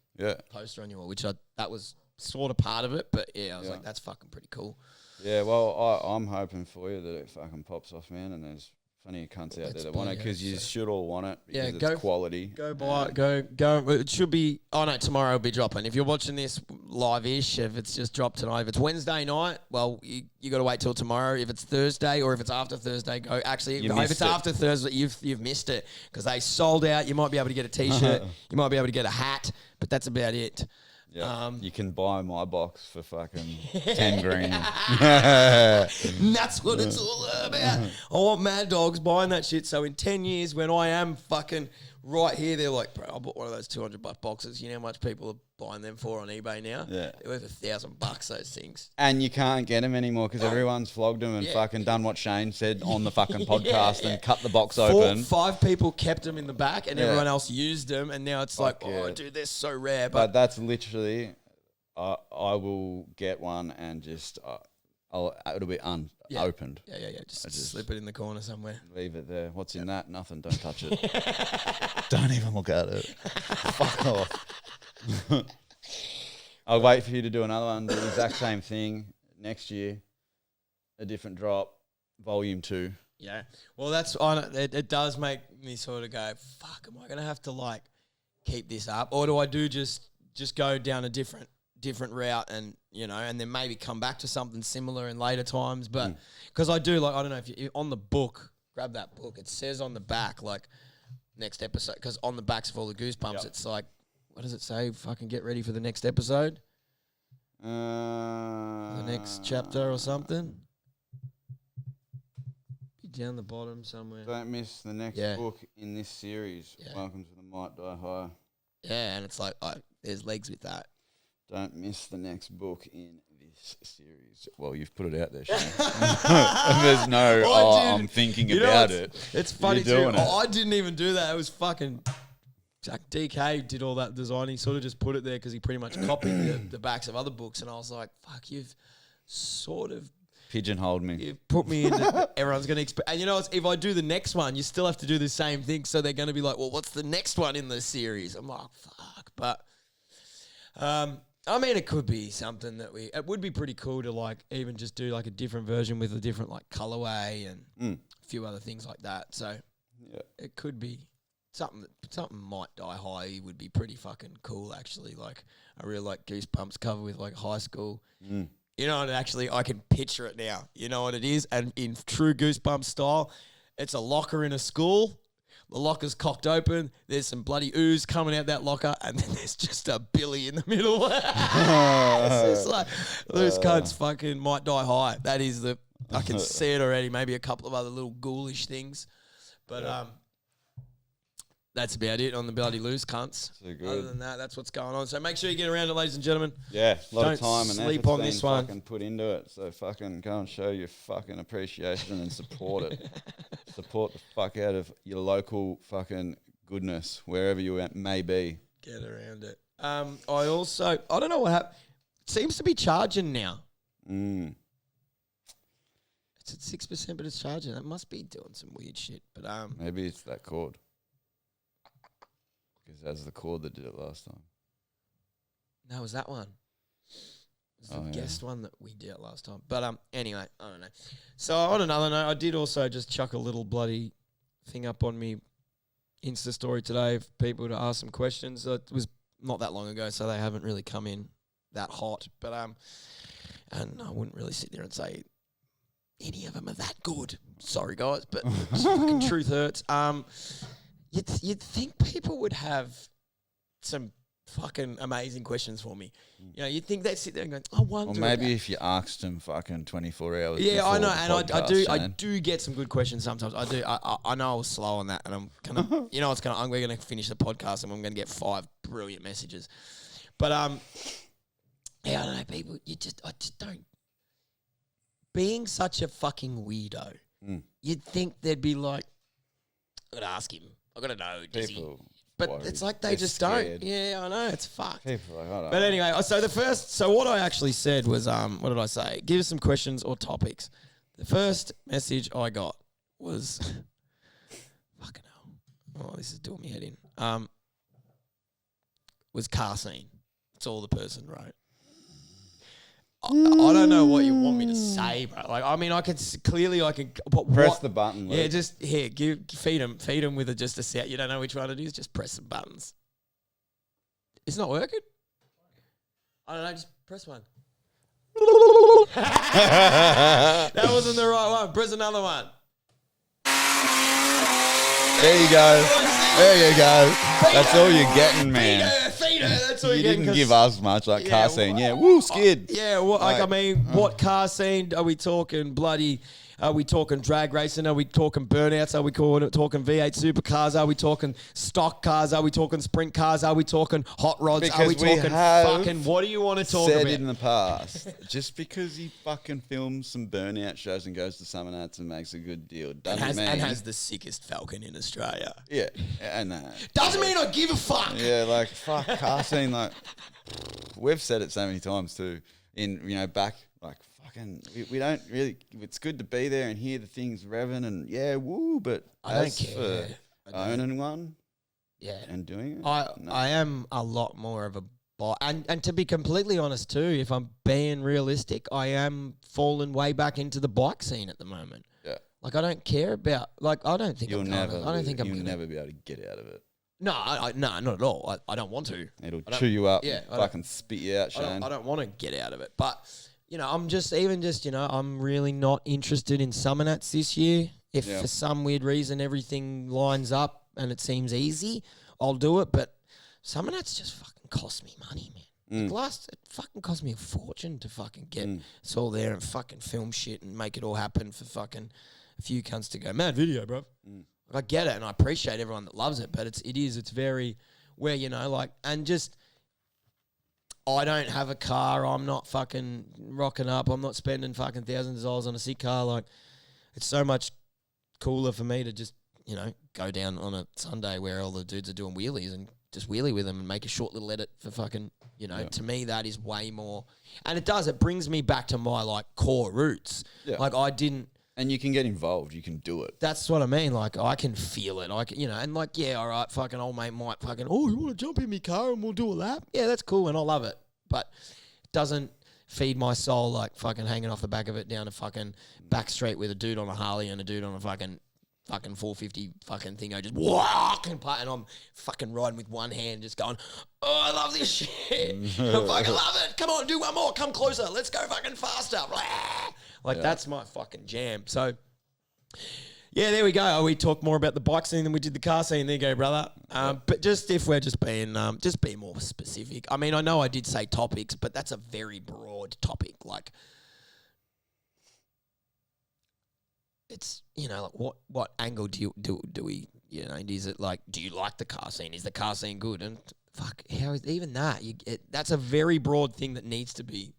poster on your wall, which that was sort of part of it. But yeah, I was Yeah. like, that's fucking pretty cool. Yeah, well, I'm hoping for you that it fucking pops off, man, and there's plenty of cunts out It's there that want it because you should all want it because Yeah, it's quality. Go buy it. Go. It should be. Oh no, tomorrow will be dropping. If you're watching this live-ish, if it's just dropped tonight, if it's Wednesday night, well, you got to wait till tomorrow. If it's Thursday or if it's after Thursday, go. Actually, if it's after Thursday, you've missed it because they sold out. You might be able to get a T-shirt. You might be able to get a hat, but that's about it. Yeah, you can buy my box for fucking 10 grand. And that's what it's all about. I want Mad Dogs buying that shit. So in 10 years, when I am fucking right here, they're like, bro, I bought one of those $200 boxes. You know how much people are buying them for on eBay now? Yeah. They're worth $1,000, those things. And you can't get them anymore because everyone's flogged them and fucking done what Shane said on the fucking podcast and cut the box open. 5 people kept them in the back and everyone else used them. And now it's like, oh, dude, they're so rare. But that's literally, I will get one and just, it'll be unopened. Yeah. Just slip it in the corner somewhere. Leave it there. What's in that? Nothing. Don't touch it. Don't even look at it. Fuck off. I'll wait for you to do another one. Do the exact same thing next year. A different drop. Volume 2. Yeah. Well, it does make me sort of go, fuck, am I going to have to like keep this up? Or do I just go down a different route and, and then maybe come back to something similar in later times? But because I do, like, I don't know if you on the book, grab that book. It says on the back, like, next episode, because on the backs of all the Goosebumps, it's like, what does it say? Fucking get ready for the next episode? The next chapter or something? Be down the bottom somewhere. Don't miss the next book in this series. Welcome to the Might Die High. Yeah, and it's like, there's legs with that. Don't miss the next book in this series. Well, you've put it out there, Shane. There's no, I'm thinking about it. It's funny too. I didn't even do that. It was fucking... DK did all that design. He sort of just put it there because he pretty much copied the backs of other books. And I was like, fuck, you've sort of... pigeonholed me. You've put me into... Everyone's going to expect... And if I do the next one, you still have to do the same thing. So they're going to be like, well, what's the next one in the series? I'm like, fuck. But... I mean, it could be something that it would be pretty cool to like even just do like a different version with a different like colorway and a few other things like that. So it could be something Might Die High would be pretty fucking cool actually. Like I really like Goosebumps cover with like high school. You know, and actually I can picture it now. You know what it is? And in true Goosebumps style, it's a locker in a school. The locker's cocked open. There's some bloody ooze coming out that locker, and then there's just a Billy in the middle. It's just like those cunts fucking Might Die High. That is I can see it already. Maybe a couple of other little ghoulish things, but that's about it on the bloody loose cunts. So good. Other than that, that's what's going on. So make sure you get around it, ladies and gentlemen. Yeah, a lot of Don't time and sleep effort's on been this one. fucking put into it. So fucking go and show your fucking appreciation and support it. Support the fuck out of your local fucking goodness, wherever you may be. Get around it. I don't know what happened. It seems to be charging now. It's at 6%, but it's charging. It must be doing some weird shit. But Maybe it's that chord. Because that's the chord that did it last time. No, it was that one. It was the guest one that we did last time. But anyway, I don't know. So on another note, I did also just chuck a little bloody thing up on me Insta story today for people to ask some questions. It was not that long ago, so they haven't really come in that hot. But and I wouldn't really sit there and say any of them are that good. Sorry, guys, but fucking truth hurts. You'd think people would have some fucking amazing questions for me. You know, you'd think they'd sit there and go, I wonder. Or maybe if you asked them fucking 24 hours. Yeah, I know, and podcast, I do get some good questions sometimes. I do. I know I was slow on that, and I'm gonna, we're gonna finish the podcast, and I'm gonna get 5 brilliant messages. But yeah, I don't know, people. I just don't. Being such a fucking weirdo, you'd think they'd be like, I gotta ask him. I gotta know. But worried. It's like they just scared. Don't. Yeah, I know. It's fucked. People are like, I don't but know. Anyway, so what I actually said was, what did I say? Give us some questions or topics. The first message I got was, fucking hell. Oh, this is doing me head in. Was car scene. That's all the person wrote. I don't know what you want me to say, bro. Like, I mean, I can clearly, I can Press the button. Luke. Yeah, just here, feed him with just a set. You don't know which one it is. Just press some buttons. It's not working. I don't know. Just press one. That wasn't the right one. Press another one. There you go. There you go. That's all you're getting, man. Feed her. That's all You you're getting. didn't give us much, like Yeah, car scene. Yeah, woo, skid. Yeah, well, like, I mean, what car scene are we talking? Bloody, are we talking drag racing? Are we talking burnouts? Are we talking V8 supercars? Are we talking stock cars? Are we talking sprint cars? Are we talking hot rods? Because are we we talking have fucking, what do you want to talk said about? in the past, just because he fucking films some burnout shows and goes to Summer Nights and makes a good deal doesn't mean... And has the sickest Falcon in Australia. Yeah, and Doesn't mean I give a fuck. yeah, like, fuck, car scene, like, we've said it so many times too, back, like, fucking, we don't really, it's good to be there and hear the things revving and, yeah, woo, but I don't as care. for owning one Yeah. and doing it, I am a lot more of a and to be completely honest too, if I'm being realistic, I am falling way back into the bike scene at the moment. Yeah. Like, I don't care about, like, I don't think you'll I'm never, I don't think I'm you'll gonna, never be able to get out of it. No, no, not at all. I don't want to. It'll chew you up, yeah, fucking spit you out, Shane. I don't want to get out of it. But, I'm just, I'm really not interested in Summer Nats this year. If for some weird reason everything lines up and it seems easy, I'll do it. But Summer Nats just fucking cost me money, man. It fucking cost me a fortune to fucking get it's all there and fucking film shit and make it all happen for fucking a few cunts to go, mad video, bro. I get it and I appreciate everyone that loves it, but it's very where, and just, I don't have a car. I'm not fucking rocking up. I'm not spending fucking thousands of dollars on a sick car. Like, it's so much cooler for me to just, go down on a Sunday where all the dudes are doing wheelies and just wheelie with them and make a short little edit for fucking, to me that is way more. And it brings me back to my, like, core roots. Yeah. Like, And you can get involved. You can do it. That's what I mean. Like, I can feel it. I can, and like, yeah, all right, fucking old mate might fucking, oh, you want to jump in my car and we'll do a lap? Yeah, that's cool and I love it. But it doesn't feed my soul like fucking hanging off the back of it down a fucking back street with a dude on a Harley and a dude on a fucking 450 fucking thing. I just walk and I'm fucking riding with one hand just going, oh, I love this shit. I fucking love it. Come on, do one more. Come closer. Let's go fucking faster. Like, that's my fucking jam. So, yeah, there we go. We talk more about the bike scene than we did the car scene. There you go, brother. But just if we're just being more specific. I mean, I know I did say topics, but that's a very broad topic. Like, it's, like what angle do we, is it like, do you like the car scene? Is the car scene good? And fuck, how is even that? That's a very broad thing that needs to be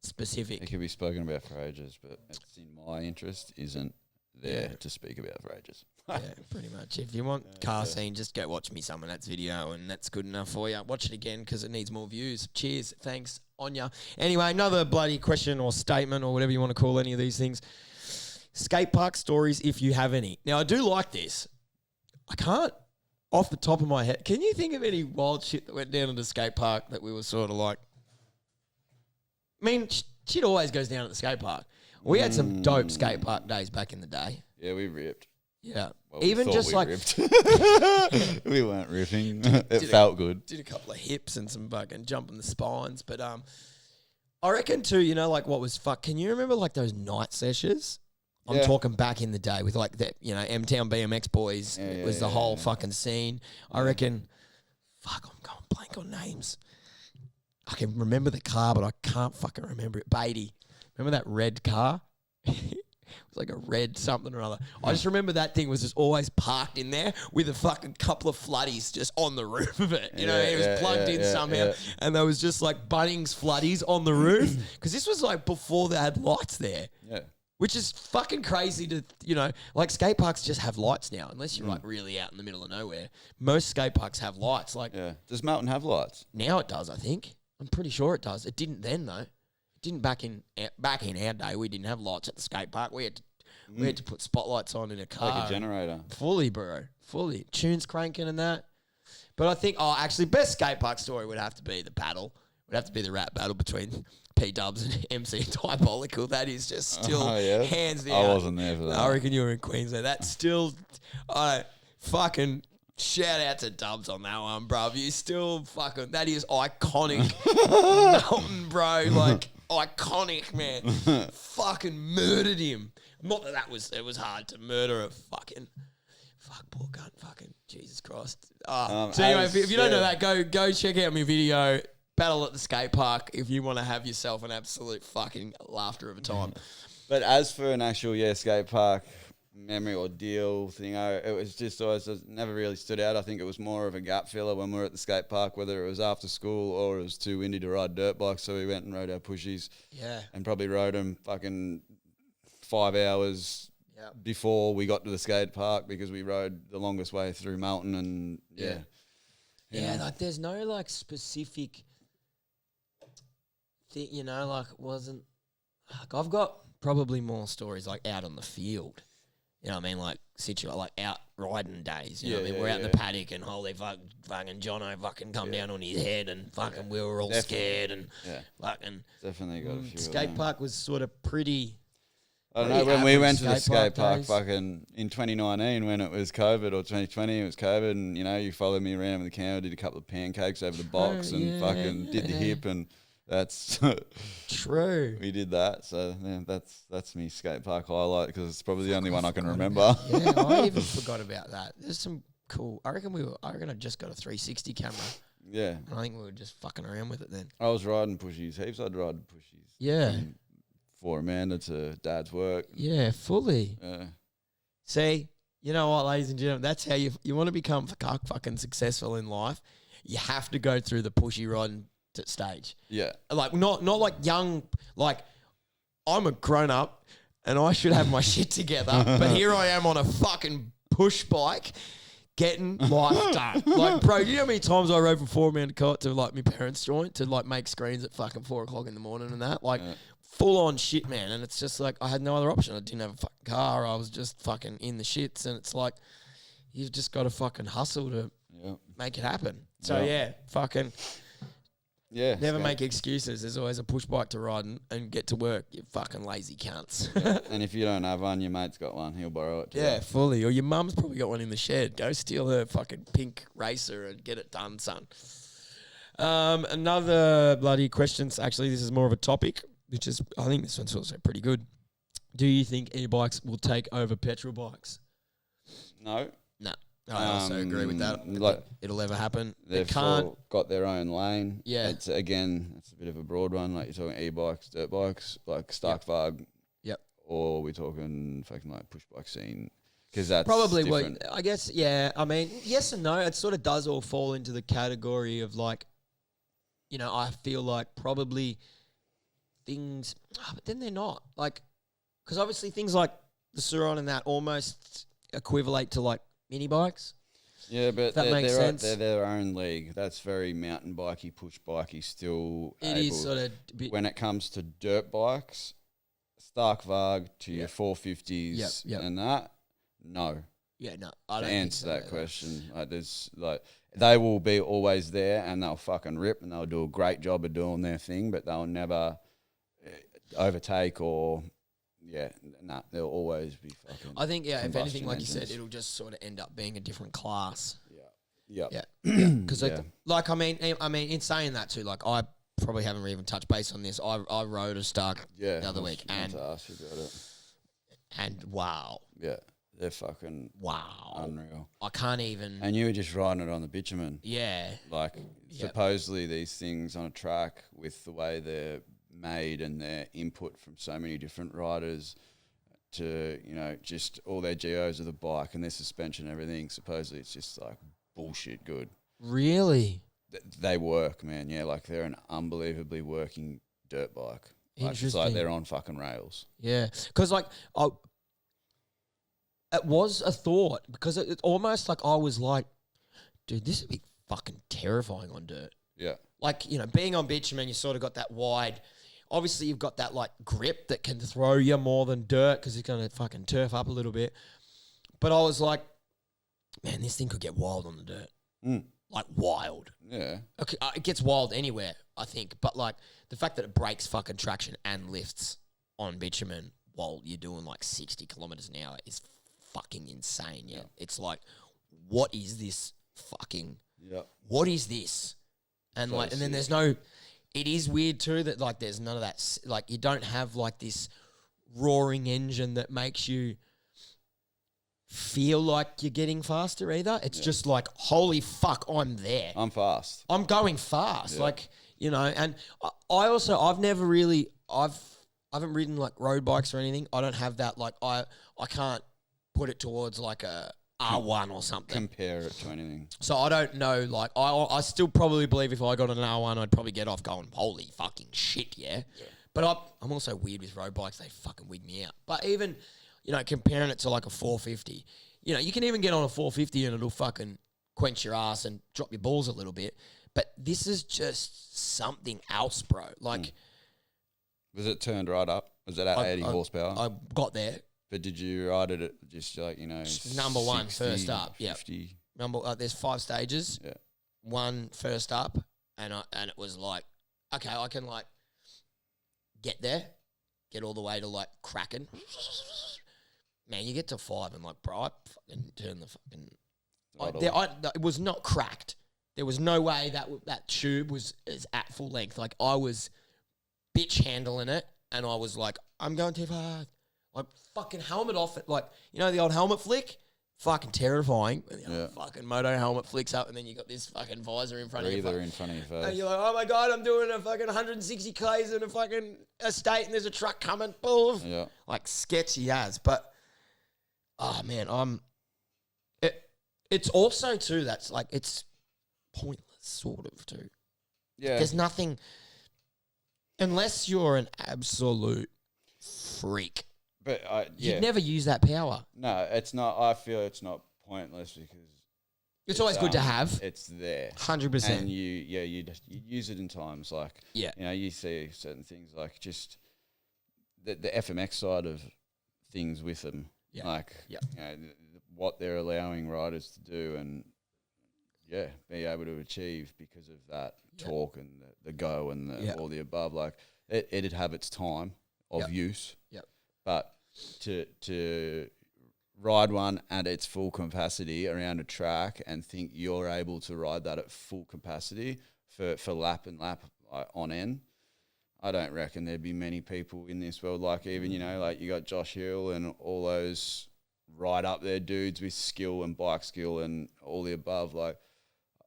specific. It could be spoken about for ages, but it's in my interest isn't there to speak about for ages. Yeah, pretty much. If you want car scene, just go watch me some of that video and that's good enough for you. Watch it again because it needs more views. Cheers. Thanks, Anya. Anyway, another bloody question or statement or whatever you want to call any of these things. Skate park stories, if you have any. Now, I do like this. I can't, off the top of my head, can you think of any wild shit that went down at the skate park that we were sort of like, I mean, shit always goes down at the skate park. We had some dope skate park days back in the day. Yeah, we ripped. Yeah. Well, even just like... we weren't ripping. It felt good. Did a couple of hips and some fucking jumping the spines. But I reckon too, like what was can you remember like those night sessions? I'm talking back in the day with like the, M-Town BMX boys. It was the whole fucking scene. I reckon, I'm going blank on names. I can remember the car, but I can't fucking remember it. Beatty. Remember that red car? It was like a red something or other. I just remember that thing was just always parked in there with a fucking couple of floodies just on the roof of it. It was plugged in somehow. Yeah. And there was just like Bunnings floodies on the roof. Because this was like before they had lights there. Yeah. Which is fucking crazy to, like skate parks just have lights now, unless you're like really out in the middle of nowhere. Most skate parks have lights. Like, does Melton have lights? Now it does, I think. I'm pretty sure it does. It didn't then though. It didn't back in our day. We didn't have lights at the skate park. We had to put spotlights on in a car. Like a generator. Fully, bro. Fully. Tunes cranking and that. But I think, actually, best skate park story would have to be the paddle. would have to be the rap battle between P-Dubs and MC Diabolical. That is just still hands down. I wasn't there for that. I reckon you were in Queensland. That's still, fucking shout out to Dubs on that one, bruv. You still fucking, that is iconic. Mountain, bro. Like, iconic, man. Fucking murdered him. Not that it was hard to murder a fucking, poor cunt, fucking, Jesus Christ. So anyway, if you don't know that, go check out my video, Battle at the Skate Park, if you want to have yourself an absolute fucking laughter of a time. But as for an actual, skate park memory or deal thing, it was just always never really stood out. I think it was more of a gap filler when we were at the skate park, whether it was after school or it was too windy to ride dirt bikes. So we went and rode our pushies. Yeah. And probably rode them fucking 5 hours before we got to the skate park because we rode the longest way through Melton and Yeah, like there's no like specific thing, like wasn't like I've got probably more stories like out on the field. You know what I mean? Like like out riding days. You know what I mean? We're out in the paddock and holy fucking Jono fucking come down on his head and fucking we were all scared and fucking definitely got a few. Skate park was sort of pretty. I don't know, when we went to the skate park days. fucking in 2019 when it was COVID or 2020, it was COVID and, you followed me around with the camera, did a couple of pancakes over the box and fucking did the hip and that's... True. We did that. So, that's me skate park highlight because it's probably the only one I can remember. Yeah, I even forgot about that. There's some cool... I reckon I just got a 360 camera. Yeah. I think we were just fucking around with it then. I was riding pushies. Heaps I'd ride pushies. Yeah. For Amanda to Dad's work. Yeah, fully. Yeah. See, you know what, ladies and gentlemen, that's how you want to become fucking successful in life. You have to go through the pushy riding stage. Yeah. Like not like young, like I'm a grown up and I should have my shit together, but here I am on a fucking push bike getting life done. Like, bro, you know how many times I rode from Four-Man to like my parents' joint to like make screens at fucking 4 o'clock in the morning and that? Like, full on shit, man. And it's just like I had no other option. I didn't have a fucking car. I was just fucking in the shits. And it's like you've just got to fucking hustle to make it happen. So fucking never make excuses. There's always a push bike to ride and get to work. You fucking lazy cunts. And if you don't have one, your mate's got one. He'll borrow it. Yeah, fully. Or your mum's probably got one in the shed. Go steal her fucking pink racer and get it done, son. Another bloody question. Actually, this is more of a topic. Which is, I think this one's also pretty good. Do you think e-bikes will take over petrol bikes? No. No. I also agree with that. Like, it'll ever happen. They've all got their own lane. Yeah. It's a bit of a broad one. Like you're talking e-bikes, dirt bikes, like Starkvarg. Yep. Or we're talking fucking like push bike scene. Because that's probably different. I guess, yeah. I mean, yes and no. It sort of does all fall into the category of like, I feel like probably... things, but then they're not like, because obviously things like the Suron and that almost equivalent to like mini bikes. Yeah, but they're their own league. That's very mountain bikey, push bikey. Still, it is sort of when it comes to dirt bikes, Starkvarg to your 450s and that. No. Yeah, no. I don't to answer that question, like there's like they will be always there and they'll fucking rip and they'll do a great job of doing their thing, but they'll never overtake or they'll always be fucking. I think if anything, like you said, it'll just sort of end up being a different class. Yeah. Because I mean, in saying that too, like I probably haven't even touched base on this. I rode a Stark the other week and to ask you about it. And wow. Yeah. They're fucking unreal. I can't even. And you were just riding it on the bitumen. Yeah. Like supposedly these things on a track with the way they're made and their input from so many different riders to, just all their geos of the bike and their suspension and everything. Supposedly it's just like bullshit good. Really? They work, man. Yeah, like they're an unbelievably working dirt bike. Like, it's like they're on fucking rails. Yeah. Because like, it was a thought because it almost like I was like, dude, this would be fucking terrifying on dirt. Yeah. Like, being on bitumen, you sort of got that wide. Obviously, you've got that like grip that can throw you more than dirt because it's going to fucking turf up a little bit. But I was like, man, this thing could get wild on the dirt. like wild. Yeah. Okay, it gets wild anywhere, I think. But like the fact that it breaks fucking traction and lifts on bitumen while you're doing like 60 kilometers an hour is fucking insane. Yeah, it's like, what is this fucking? Yeah. What is this? And like, and then there's no. It is weird too that like there's none of that. Like you don't have like this roaring engine that makes you feel like you're getting faster either. It's just like, holy fuck, I'm there. I'm fast. I'm going fast. Like, you know, and I've never really, I haven't ridden like road bikes or anything. I don't have that. Like I can't put it towards like a R1 or something. Compare it to anything. So I don't know, like, I still probably believe if I got an R1, I'd probably get off going, holy fucking shit, yeah. But I'm also weird with road bikes. They fucking wig me out. But even, you know, comparing it to like a 450, you know, you can even get on a 450 and it'll fucking quench your ass and drop your balls a little bit. But this is just something else, bro. Like... Was it turned right up? Was it at 80 horsepower? I got there. But did you ride it at just like, you know, number one 60, first up? Yeah. 50? There's 5 stages. Yeah. One first up, and it was like, okay, I can like get there, get all the way to like Kraken. Man, you get to 5 and like, bro, I fucking turn the fucking. It was not cracked. There was no way that tube was at full length. Like I was bitch handling it, and I was like, I'm going too fast. Like fucking helmet off it, like, you know the old helmet flick? Fucking terrifying. When the old fucking moto helmet flicks up and then you got this fucking visor in front of you. Breather in front of your face. And you're like, oh my God, I'm doing a fucking 160 Ks in a fucking estate and there's a truck coming. Boom. Yeah. Like sketchy as. But, oh man, it's also too, that's like, it's pointless sort of too. Yeah. There's nothing, unless you're an absolute freak. But You'd never use that power. No, it's not. I feel it's not pointless because it's always good to have. It's there, 100%. and you use it in times like you know, you see certain things like just the FMX side of things with them, like you know, what they're allowing riders to do and be able to achieve because of that torque and the go and all the above. Like it'd have its time of use. But to ride one at its full capacity around a track and think you're able to ride that at full capacity for lap and lap on end, I don't reckon there'd be many people in this world. Like even, you know, like you got Josh Hill and all those right up there dudes with skill and bike skill and all the above. Like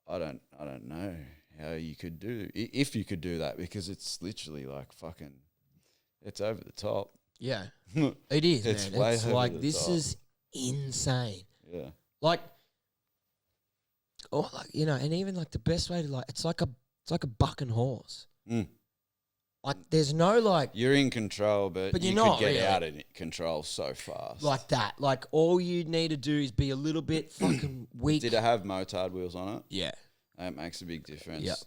I don't know how you could do, if you could do that, because it's literally like fucking, it's over the top. Yeah, it is, It's man. way It's over like, the this top. is insane. Yeah. Like, oh, like, you know, and even like the best way to like, it's like a bucking horse. Like there's no like, You're in control, but you're you not could get really out of control so fast. like that. Like all you need to do is be a little bit fucking weak. Did it have motard wheels on it? Yeah. That makes a big difference. Yep.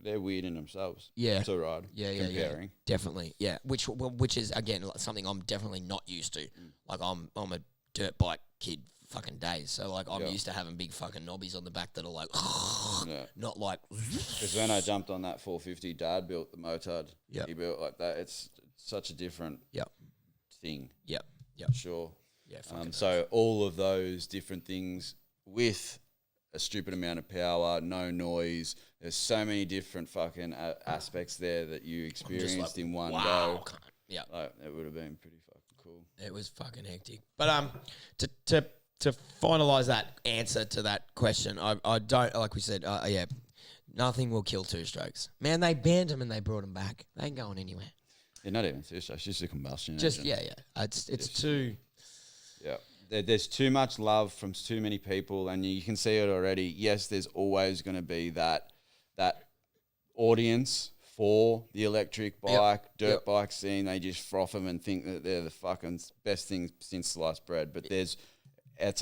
They're weird in themselves. Yeah. To ride. Comparing. Definitely. Yeah. Which is again like something I'm definitely not used to. Like I'm a dirt bike kid fucking days. So like I'm used to having big fucking knobbies on the back that are like not like Because when I jumped on that 450, Dad built the motard. Yep. He built like that. It's such a different thing. Yep. Sure. Yeah. So all of those different things with a stupid amount of power, no noise. There's so many different fucking aspects there that you experienced in one go. Yeah. Like, it would have been pretty fucking cool. It was fucking hectic. But to finalize that answer to that question, I don't, like we said, nothing will kill two strokes. Man, they banned them and they brought them back. They ain't going anywhere. Yeah, not even two strokes, just a combustion Just engine. It's too. Yeah. There's too much love from too many people, and you can see it already. Yes, there's always going to be that audience for the electric bike, dirt bike scene. They just froth them and think that they're the fucking best thing since sliced bread. But it's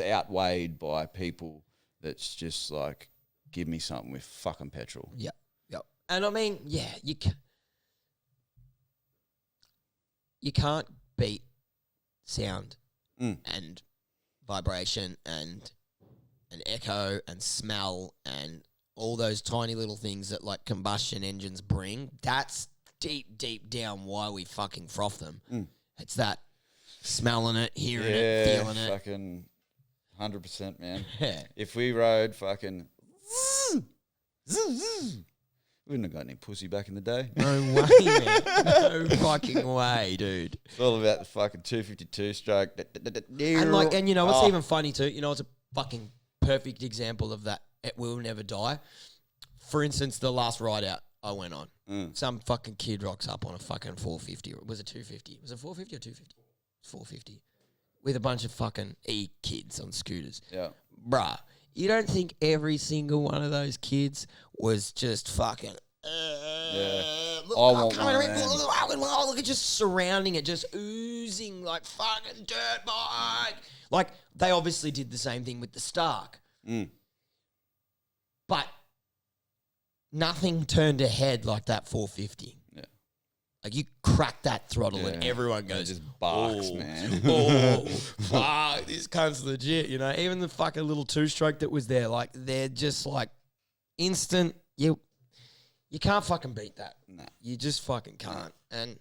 outweighed by people that's just like, give me something with fucking petrol. Yep. And I mean, you can't beat sound and vibration and an echo and smell and all those tiny little things that like combustion engines bring, that's deep down why we fucking froth them. It's that smelling it, hearing it, feeling it. Fucking 100%, man. Yeah. If we rode fucking, we wouldn't have got any pussy back in the day. No way, man. No fucking way, dude. It's all about the fucking 252 stroke. And you know what's even funny too? You know, it's a fucking perfect example of that. It will never die. For instance, the last ride out I went on, some fucking kid rocks up on a fucking 450. Or was it 250? Was it 450 or 250? 450. With a bunch of fucking kids on scooters. Yeah. Bruh, you don't think every single one of those kids was just fucking... Look, I want one of them. Look at just surrounding it, just oozing like fucking dirt bike. Like, they obviously did the same thing with the Stark. But nothing turned ahead like that 450. Yeah. Like, you crack that throttle and everyone goes... Just barks, man. Fuck, this cunt's legit, you know? Even the fucking little two-stroke that was there, like, they're just like instant... You can't fucking beat that. Nah. You just fucking can't. And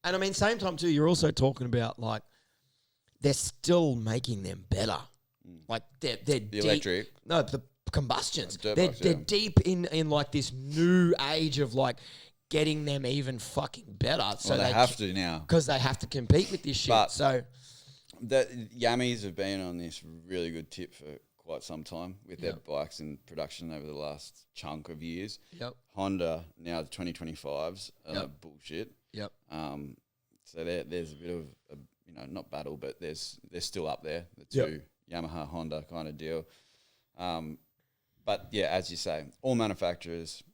I mean, same time too, you're also talking about like they're still making them better. Like they're deep. Electric. No, the combustions. Dirt They're bikes, yeah. deep in like this new age of like getting them even fucking better. So Well, they have to now. because they have to compete with this shit. But- So Yammies have been on this really good tip for quite some time with their bikes in production over the last chunk of years. Yep. Honda, now the 2025s, are like bullshit. Yep. So there's a bit of a, not battle, but they're still up there, the two Yamaha, Honda kind of deal. But yeah, as you say, all manufacturers,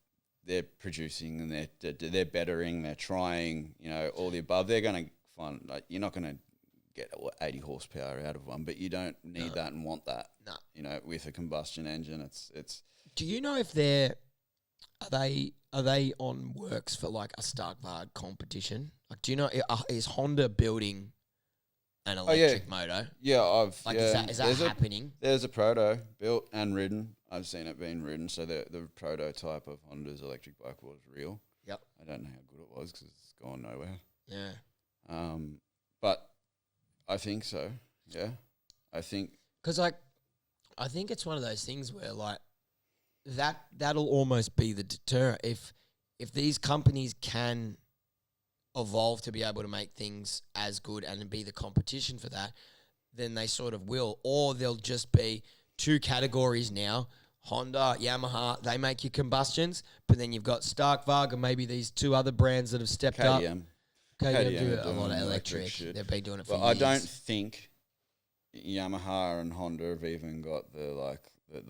they're producing and they're bettering, they're trying, all the above. They're going to find, like, you're not going to get 80 horsepower out of one, but you don't need that and want that. No. With a combustion engine, it's. Do you know if are they on works for like a Starkvard competition? Like, do you know is Honda building an electric motor? Yeah, Is that happening? There's a proto built and ridden. I've seen it being ridden. So the prototype of Honda's electric bike was real. Yep. I don't know how good it was because it's gone nowhere. Yeah. But I think so. Yeah, I think because like I think it's one of those things where like that'll almost be the deterrent if these companies can evolve to be able to make things as good and be the competition for that, then they sort of will, or they'll just be two categories now. Honda, Yamaha, they make your combustions, but then you've got Starkvard and maybe these two other brands that have stepped up. KTM do a lot of electric. They've been doing it for years. I don't think Yamaha and Honda have even got the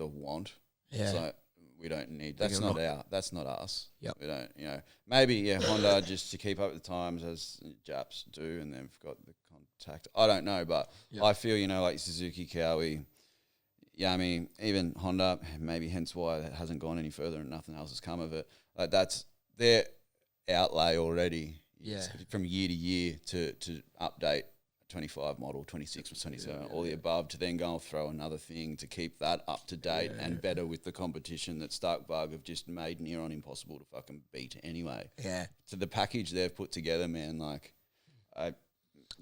want. Yeah. It's like, we don't need. That's not That's not us. Yep. We don't. Maybe Honda just to keep up with the times as Japs do, and they've got the contact. I don't know, but I feel like Suzuki, Kawi, Yami, even Honda. Maybe hence why that hasn't gone any further and nothing else has come of it. Like that's their outlay already. Yeah. From year to year to update 25 model, 26 or 27, all the above, to then go and throw another thing to keep that up to date and better with the competition that Starkvard have just made near on impossible to fucking beat anyway. Yeah. So the package they've put together, man, like,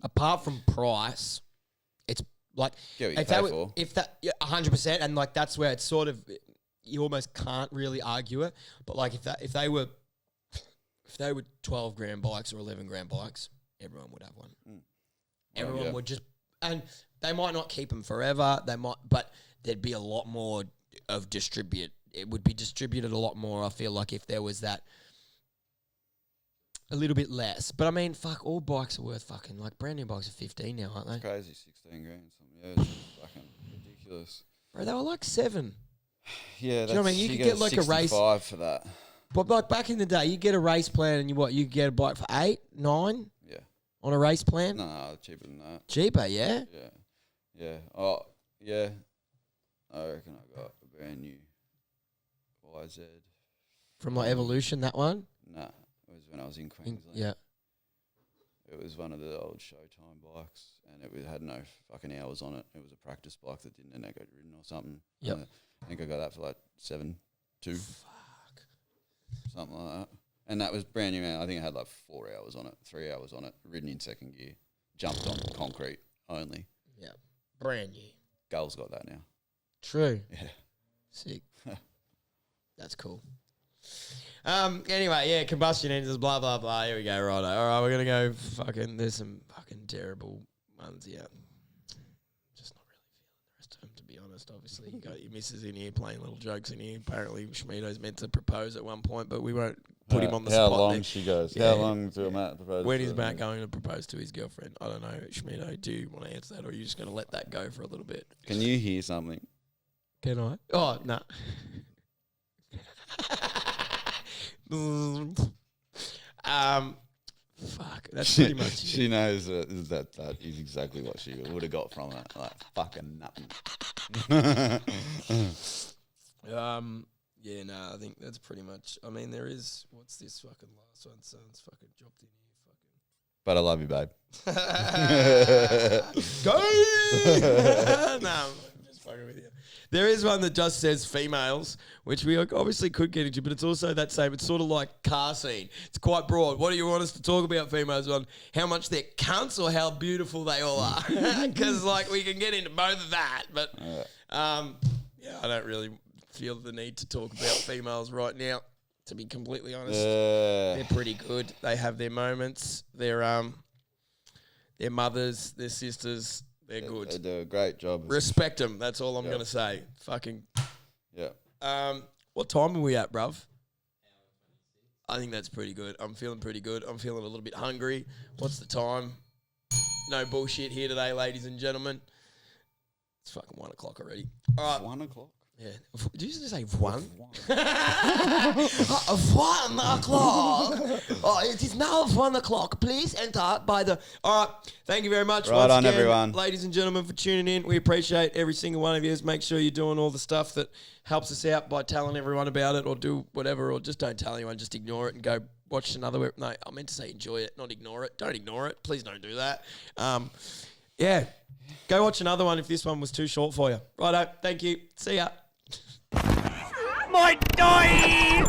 apart from price, it's like get what you pay for. 100%, and like that's where it's sort of you almost can't really argue it. But like if they were 12 grand bikes or 11 grand bikes, everyone would have one. Everyone would just, and they might not keep them forever. They might, but there'd be a lot more of distribute. It would be distributed a lot more. I feel like if there was that a little bit less. But I mean, fuck, all bikes are worth fucking like brand new bikes are 15 now, aren't they? Crazy, 16 grand. Something. Yeah, it's fucking ridiculous. Bro, they were like 7. Yeah, do you know what I mean? You could get like a race 65 for that. But like back in the day, you get a race plan and you get a bike for 8, 9. Yeah. On a race plan? No, cheaper than that. Cheaper, yeah? Yeah. Oh, yeah. I reckon I got a brand new YZ. From like Evolution, that one? Nah, it was when I was in Queensland. Yeah. It was one of the old Showtime bikes, and it had no fucking hours on it. It was a practice bike that didn't echo ridden or something. Yep. I think I got that for like 7. 2. Something like that. And that was brand new, man. I think I had like 4 hours on it, 3 hours on it, ridden in second gear, jumped on concrete only. Yeah. Brand new. Gull's got that now. True. Yeah. Sick. That's cool. Anyway, yeah, combustion engines, blah, blah, blah. Here we go, right. All right, we're going to go fucking, there's some fucking terrible ones here. Just not really feeling the rest of them, to be honest. Obviously, you got your missus in here playing little jokes in here. Apparently, Schmeato's meant to propose at one point, but we won't put him on the spot. How long there. she goes? Yeah. How long till Matt proposes? When is Matt going to propose to his girlfriend? I don't know. Schmeato, do you want to answer that, or are you just going to let that go for a little bit? Can you hear something? Can I? Oh, no. Fuck. That's pretty much it. She knows that is exactly what she would have got from it. Like, fucking nothing. Yeah, no, I think that's pretty much. I mean, there is. What's this fucking last one? Son's fucking dropped in here. Fucking. But I love you, babe. Go! No, I'm just fucking with you. There is one that just says females, which we obviously could get into, but it's also that same. It's sort of like car scene. It's quite broad. What do you want us to talk about females on? How much they're cunts or how beautiful they all are? Because like we can get into both of that, but yeah, I don't really feel the need to talk about females right now. To be completely honest, they're pretty good. They have their moments. Their mothers, their sisters. They're good. They do a great job. Respect them. That's all I'm going to say. Fucking. Yeah. What time are we at, bruv? I think that's pretty good. I'm feeling pretty good. I'm feeling a little bit hungry. What's the time? No bullshit here today, ladies and gentlemen. It's fucking 1 o'clock already. All right. 1 o'clock? Yeah. Did you just say 1? 1 o'clock. Oh, it is now 1 o'clock. Please enter by the... All right. Thank you very much. Right once on, again, everyone. ladies and gentlemen, for tuning in. We appreciate every single one of you. Make sure you're doing all the stuff that helps us out by telling everyone about it or do whatever, or just don't tell anyone. Just ignore it and go watch another... No, I meant to say enjoy it, not ignore it. Don't ignore it. Please don't do that. Yeah. Go watch another one if this one was too short for you. Righto. Thank you. See ya. My die!